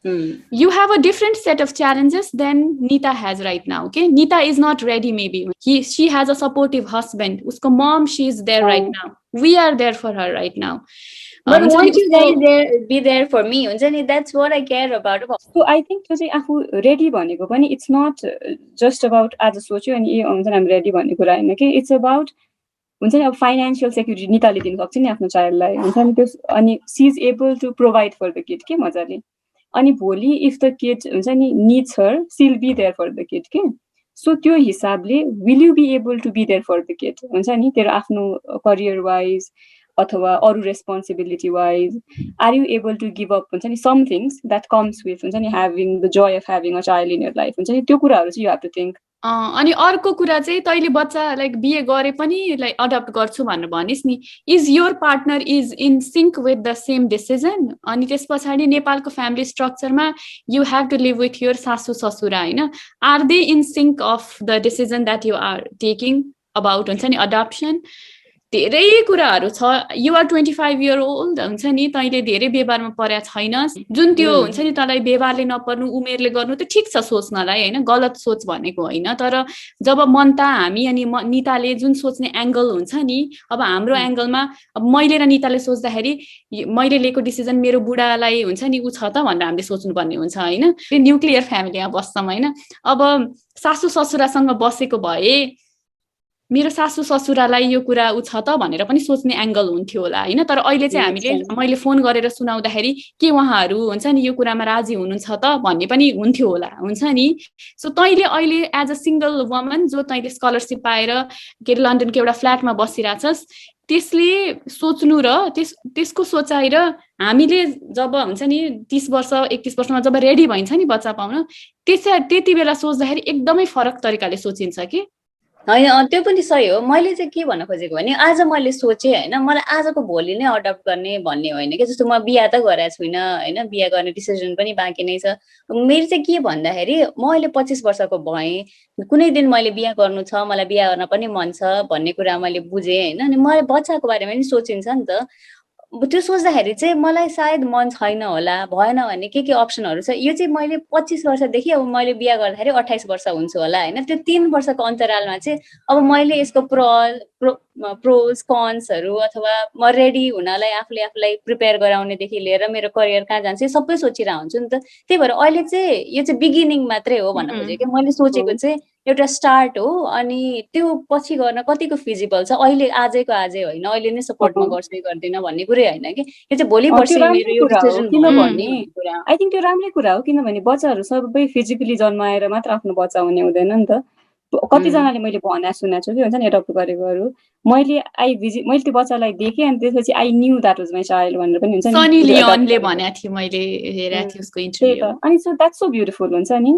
You have a different set of challenges than Nita has right now. Okay, Nita is not ready. Maybe she has a supportive husband. Usko mom, she is there right now. We are there for her right now. But won't you guys be there for me? That's what I care about. So I think to say afu ready bhaneko pani it's not just about आज सोच्यो अनि I'm ready भन्ने कुरा हैन के it's about हुन्छ नि अब फाइनान्शियल सेक्युरिटी निताले दिन सक्छ नि आफ्नो चाइल्डलाई हुन्छ नि त्यो अनि she is able to provide for the kid के मजाले अनि भोलि इफ द किड हुन्छ नि needs her she will be there for the kid के सो त्यो हिसाबले will you be able to be there for the kid हुन्छ नि तेरो आफ्नो करियर वाइज अथवा अरू responsibility wise are you able to give up हुन्छ नि some things that comes with हुन्छ नि having the joy of having a child in your life हुन्छ नि त्यो कुराहरू चाहिँ यु हेभ टु थिङ्क अनि अर्को कुरा चाहिँ तैँले बच्चा लाइक बिए गरे पनि लाइक अडप्ट गर्छु भनेर भनिस् नि is your partner is in sync with the same decision अनि त्यस पछाडि नेपालको फ्यामिली स्ट्रक्चरमा you have to live with your सासू ससुरा होइन are they in sync of the decision that you are taking about हुन्छ नि अडप्सन धेरै कुराहरू छ यु आर 25 इयर ओल्ड हुन्छ नि तैँले धेरै व्यवहारमा परेको छैनस् जुन त्यो हुन्छ नि तँलाई व्यवहारले नपर्नु उमेरले गर्नु त ठिक छ सोच्नलाई होइन गलत सोच भनेको होइन तर जब मनता हामी अनि निताले जुन सोच्ने एङ्गल हुन्छ नि अब हाम्रो एङ्गलमा अब मैले र निताले सोच्दाखेरि मैले लिएको डिसिजन मेरो बुढालाई हुन्छ नि ऊ छ त भनेर हामीले सोच्नुपर्ने हुन्छ होइन त्यो न्युक्लियर फ्यामिलीमा बस्छौँ होइन अब सासू ससुरासँग बसेको भए मेरो सासू ससुरालाई यो कुरा उ छ त भनेर पनि सोच्ने एङ्गल हुन्थ्यो होला होइन तर अहिले चाहिँ मैले फोन गरेर सुनाउँदाखेरि के उहाँहरू हुन्छ नि यो कुरामा राजी हुनुहुन्छ त भन्ने पनि हुन्थ्यो होला हुन्छ नि सो तैँले अहिले एज अ सिङ्गल वुमन जो तैँले स्कलरसिप पाएर के अरे लन्डनको एउटा फ्ल्याटमा बसिरहेछस् त्यसले सोच्नु र त्यसको सोचाइ र हामीले जब हुन्छ नि 30 वर्ष 31 वर्षमा जब रेडी भइन्छ नि बच्चा पाउन त्यति बेला सोच्दाखेरि एकदमै फरक तरिकाले सोचिन्छ कि होइन त्यो पनि सही हो मैले चाहिँ के भन्न खोजेको भने आज मैले सोचेँ होइन मलाई आजको भोलि नै अडप्ट गर्ने भन्ने होइन कि जस्तो म बिहा त गरेको छुइनँ होइन बिहा गर्ने डिसिजन पनि बाँकी नै छ मेरो चाहिँ के भन्दाखेरि म अहिले 25 वर्षको भएँ कुनै दिन मैले बिहा गर्नु छ मलाई बिहा गर्न पनि मन छ भन्ने कुरा मैले बुझेँ होइन अनि मलाई बच्चाको बारेमा पनि सोचिन्छ नि त त्यो सोच्दाखेरि चाहिँ मलाई सायद मन छैन होला भएन भने के अप्सनहरू छ यो चाहिँ मैले 25 वर्षदेखि अब मैले बिहा गर्दाखेरि 28 वर्ष हुन्छु होला होइन त्यो 3 वर्षको अन्तरालमा चाहिँ अब मैले यसको प्रोज कन्सहरू अथवा म रेडी हुनलाई आफूलाई प्रिपेयर गराउनेदेखि लिएर मेरो करियर कहाँ जान्छ सबै सोचिरहेको हुन्छु नि त त्यही भएर अहिले चाहिँ यो चाहिँ बिगिनिङ मात्रै हो भन्न खोजेँ कि मैले सोचेको चाहिँ एउटा स्टार्ट हो अनि त्यो पछि गर्न कतिको फिजिबल छ अहिले आजैको आजै होइन अहिले नै सपोर्ट म गर्छु गर्दिनँ भन्ने कुरै होइन कि यो चाहिँ भोलि पर्सि मेरो यो डिसिजन किनभने आई थिङ्क त्यो राम्रै कुरा हो किनभने बच्चाहरू सबै फिजिकली जन्माएर मात्र आफ्नो बच्चा हुने हुँदैन नि त कतिजनाले मैले सुनेको छु कि हुन्छ नि एडप्ट गरेकोहरू मैले त्यो बच्चालाई देखेँ अनि त्यसपछि I knew that was my child भनेर पनि हुन्छ नि सनी लियोनले भनेको थियो मैले हेरेको थिएँ उसको इन्टरभ्यु अनि सो द्याट्स सो ब्युटिफुल हुन्छ नि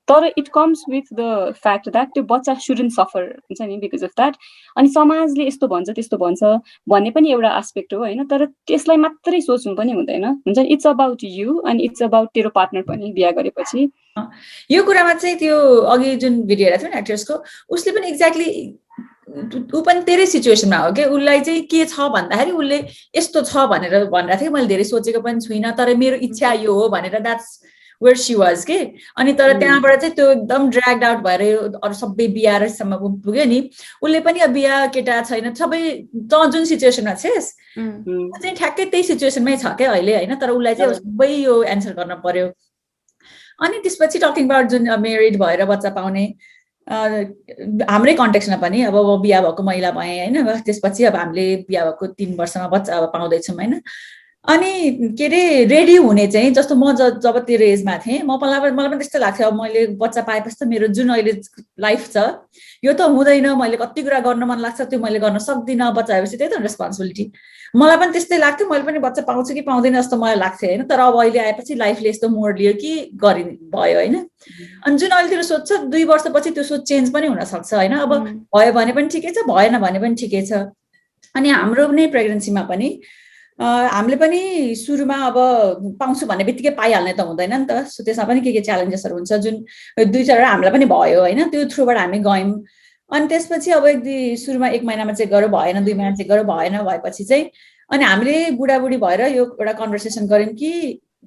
तर it comes with the fact that त्यो बच्चा सुडन्ट सफर हुन्छ नि बिकज अफ द्याट अनि समाजले यस्तो भन्छ त्यस्तो भन्छ भन्ने पनि एउटा एस्पेक्ट हो होइन तर त्यसलाई मात्रै सोच्नु पनि हुँदैन हुन्छ नि इट्स अबाउट यु अनि इट्स अबाउट तेरो पार्टनर पनि बिहा गरेपछि यो कुरामा चाहिँ त्यो अघि जुन भिडियो हेरेको थियो नि एक्ट्रेसको उसले पनि एक्ज्याक्टली ऊ पनि तेरै सिचुएसनमा हो कि उसलाई चाहिँ के छ भन्दाखेरि उसले यस्तो छ भनेर भनिरहेको थियो मैले धेरै सोचेको पनि छुइनँ तर मेरो इच्छा यो हो भनेर द्याट्स वेयर सी वाज के अनि तर त्यहाँबाट चाहिँ त्यो एकदम ड्र्याग्ड आउट भएर अरू सबै बिहारसम्म पुग्यो नि उसले पनि अब बिहा केटा छैन सबै जुन सिचुएसनमा छेस चाहिँ ठ्याक्कै त्यही सिचुएसनमै छ क्या अहिले होइन तर उसलाई चाहिँ सबै यो एन्सर गर्न पर्यो अनि त्यसपछि टकिङ अबाउट जुन मेरिड भएर बच्चा पाउने हाम्रै कन्टेक्समा पनि अब बिहा भएको महिला भएँ होइन त्यसपछि अब हामीले बिहा भएको 3 वर्षमा बच्चा अब पाउँदैछौँ होइन अनि के अरे रेडी हुने चाहिँ जस्तो म जब तेरो एजमा थिएँ मलाई पनि त्यस्तो लाग्थ्यो अब मैले बच्चा पाएपछि त मेरो जुन अहिले लाइफ छ यो त हुँदैन मैले कति कुरा गर्न मन लाग्छ त्यो मैले गर्न सक्दिनँ बच्चा आएपछि त्यही त रेस्पोन्सिबिलिटी मलाई पनि त्यस्तै लाग्थ्यो मैले पनि बच्चा पाउँछु कि पाउँदैन जस्तो मलाई लाग्थ्यो होइन तर अब अहिले आएपछि लाइफले यस्तो मोड लियो कि भयो होइन अनि जुन अहिले तेरो सोच छ 2 वर्षपछि त्यो सोच चेन्ज पनि हुनसक्छ होइन अब भयो भने पनि ठिकै छ भएन भने पनि ठिकै छ अनि हाम्रो नै प्रेग्नेन्सीमा पनि हामीले पनि सुरुमा अब पाउँछु भन्ने बित्तिकै पाइहाल्ने त हुँदैन नि त सो त्यसमा पनि के च्यालेन्जेसहरू हुन्छ जुन 2-4 हामीलाई पनि भयो होइन त्यो थ्रुबाट हामी गयौँ अनि त्यसपछि अब सुरुमा 1 महिनामा चेक गऱ्यो भएन 2 महिना चेक गऱ्यो भएन भएपछि चाहिँ अनि हामीले बुढाबुढी भएर यो एउटा कन्भर्सेसन गऱ्यौँ कि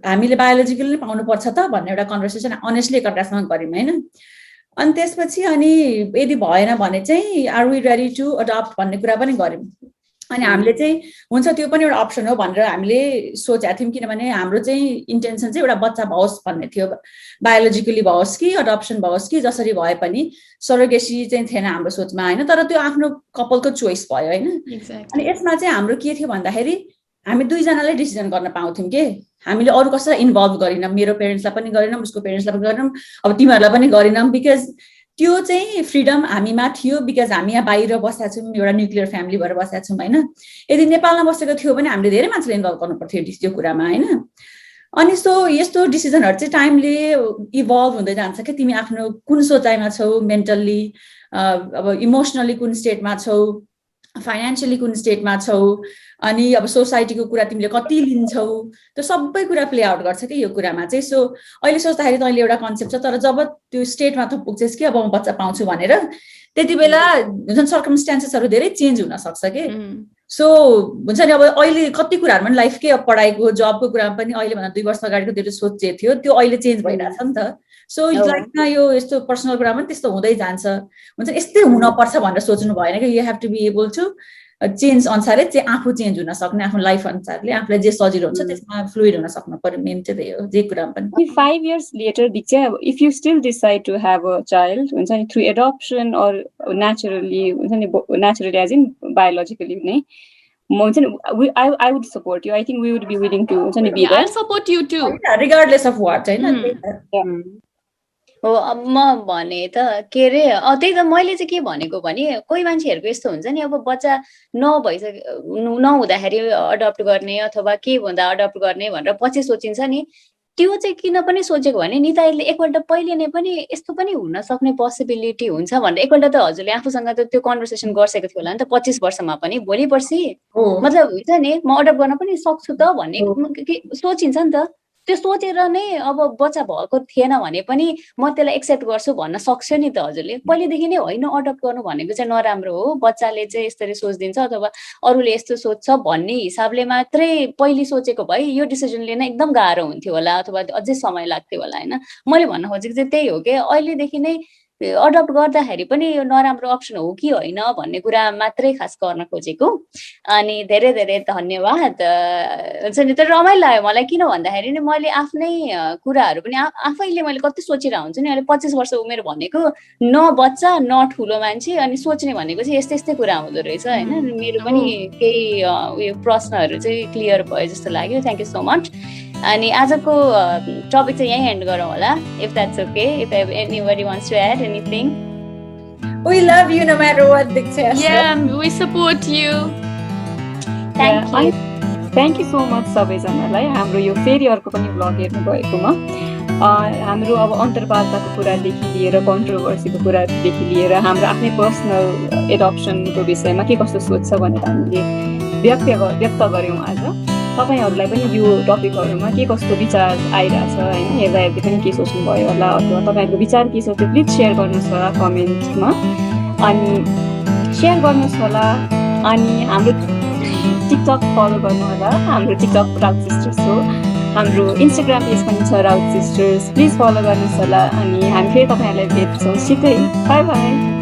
हामीले बायोलोजिकली नै पाउनुपर्छ त भन्ने एउटा कन्भर्सेसन अनेस्टली एकअर्कासँग गऱ्यौँ होइन अनि त्यसपछि अनि यदि भएन भने चाहिँ are we ready to adopt भन्ने कुरा पनि गऱ्यौँ अनि हामीले चाहिँ हुन्छ त्यो पनि एउटा अप्सन हो भनेर हामीले सोचेका थियौँ किनभने हाम्रो चाहिँ इन्टेन्सन चाहिँ एउटा बच्चा भओस् भन्ने थियो बायोलोजिकली भओस् कि अडप्सन भओस् कि जसरी भए पनि सरोगेसी चाहिँ थिएन हाम्रो सोचमा होइन तर त्यो आफ्नो कपलको चोइस भयो होइन अनि यसमा चाहिँ हाम्रो के थियो भन्दाखेरि हामी 2 जनाले डिसिजन गर्न पाउँथ्यौँ कि हामीले अरू कसैलाई इन्भल्भ गरेनौँ मेरो पेरेन्ट्सलाई पनि गरेनौँ उसको पेरेन्ट्सलाई पनि गरेनौँ अब तिमीहरूलाई पनि गरेनौँ बिकज त्यो चाहिँ फ्रिडम हामीमा थियो बिकज हामी यहाँ बाहिर बसेका छौँ एउटा न्युक्लियर फ्यामिली भएर बसेका छौँ होइन यदि नेपालमा बसेको थियो भने हामीले धेरै मान्छेले इन्भल्भ गर्नु पर्थ्यो त्यो कुरामा होइन अनि सो यस्तो डिसिजनहरू चाहिँ टाइमले इभल्भ हुँदै जान्छ कि तिमी आफ्नो कुन सोचाइमा छौ मेन्टल्ली अब इमोसनली कुन स्टेटमा छौ फाइनेन्सियली कुन स्टेटमा छौ अनि अब सोसाइटीको कुरा तिमीले कति लिन्छौ त्यो सबै कुरा प्ले आउट गर्छ कि यो कुरामा चाहिँ सो अहिले सोच्दाखेरि तैँले एउटा कन्सेप्ट छ तर जब त्यो स्टेटमा त पुग्छस् कि अब म बच्चा पाउँछु भनेर त्यति बेला जुन सर्कमस्टान्सेसहरू धेरै चेन्ज हुन सक्छ कि सो हुन्छ नि अब अहिले कति कुराहरूमा लाइफकै अब पढाइको जबको कुरामा पनि अहिले भन्दा 2 वर्ष अगाडिको त्यो सोचे थियो त्यो अहिले चेन्ज भइरहेछ नि त सो लाइफमा यो यस्तो पर्सनल कुरा पनि त्यस्तो हुँदै जान्छ हुन्छ यस्तै हुनपर्छ भनेर सोच्नु भएन कि you have to be able to change अनुसारले चाहिँ आफू चेन्ज हुन सक्ने आफ्नो लाइफ अनुसारले आफूलाई जे सजिलो हुन्छ त्यसमा फ्लुइड हुन सक्नु पर्यो मेन चाहिँ त्यही हो जे कुरा पनि 5 years later दिक्छ if you still decide to have a child हुन्छ नि थ्रु एडप्सन अर नेचुरली हुन्छ नि नेचुरली एज इन बायोलोजिकली नै हुन्छ नि I would support you I think we would be willing to हुन्छ नि be there I support you too regardless of what हैन हो अब म भने त के अरे त्यही त मैले चाहिँ के भनेको भने कोही मान्छेहरूको यस्तो हुन्छ नि अब बच्चा नहुँदाखेरि अडप्ट गर्ने अथवा के हुँदा अडप्ट गर्ने भनेर पछि सोचिन्छ नि त्यो चाहिँ किन पनि सोचेको भने निताईले एकपल्ट पहिले नै पनि यस्तो पनि हुन सक्ने पोसिबिलिटी हुन्छ भनेर एकपल्ट त हजुरले आफूसँग त त्यो कन्भर्सेसन गरिसकेको थियो होला नि त 25 वर्षमा पनि भोलि पर्सि मतलब हुन्छ नि म अडप्ट गर्न पनि सक्छु त भन्ने सोचिन्छ नि त त्यो सोचेर नै अब बच्चा भएको थिएन भने पनि म त्यसलाई एक्सेप्ट गर्छु भन्न सक्छु नि त हजुरले पहिलेदेखि नै होइन अडप्ट गर्नु भनेको चाहिँ नराम्रो हो बच्चाले चाहिँ यसरी सोचिदिन्छ अथवा अरूले यस्तो सोच्छ भन्ने हिसाबले मात्रै पहिले सोचेको भए यो डिसिजन लिन एकदम गाह्रो हुन्थ्यो होला अथवा अझै समय लाग्थ्यो होला होइन मैले भन्न खोजेको चाहिँ त्यही हो कि अहिलेदेखि नै अडप्ट गर्दाखेरि पनि यो नराम्रो अप्सन हो कि होइन भन्ने कुरा मात्रै खास गर्न खोजेको अनि धेरै धेरै धन्यवाद हुन्छ नि त रमाइलो लाग्यो मलाई किन भन्दाखेरि नि मैले आफ्नै कुराहरू पनि आफैले मैले कति सोचिरहेको हुन्छु नि अहिले 25 वर्ष उमेर भनेको न बच्चा न ठुलो मान्छे अनि सोच्ने भनेको चाहिँ यस्तै यस्तै कुरा हुँदो रहेछ होइन मेरो पनि केही उयो प्रश्नहरू चाहिँ क्लियर भयो जस्तो लाग्यो थ्याङ्क यू सो मच अनि आजको टपिक चाहिँ यही एन्ड गरौँ होला if that's okay if anybody wants to add anything We love you no matter what, Diksha. Yeah, we support you. Thank you so much सबैजनालाई हाम्रो यो फेरि अर्को पनि ब्लग हेर्नु भएकोमा हाम्रो अब अन्तर्वार्ताको कुरादेखि लिएर कन्ट्रोभर्सीको कुरादेखि लिएर हाम्रो आफ्नै पर्सनल एडप्सनको विषयमा के कस्तो सोच्छ भनेर हामीले व्यक्त गऱ्यौँ आज तपाईहरुलाई पनि यो टपिकहरुमा के कस्तो विचार आइराछ हैन हेर्दा हेर्दै पनि के सोच्नु भयो होला अथवा तपाईहरुको विचार के छ त्यो प्लिज शेयर गर्नुस् होला कमेन्टमा अनि शेयर गर्नुस् होला अनि हाम्रो टिकटक फलो गर्नु होला हाम्रो टिकटक राउत सिस्टर्स हो हाम्रो इन्स्टाग्राम पेज पनि छ राउत सिस्टर्स प्लिज फलो गर्नुस् होला अनि हामी फेरि तपाईहरुलाई भेट्छौँ छिटै बाइ बाइ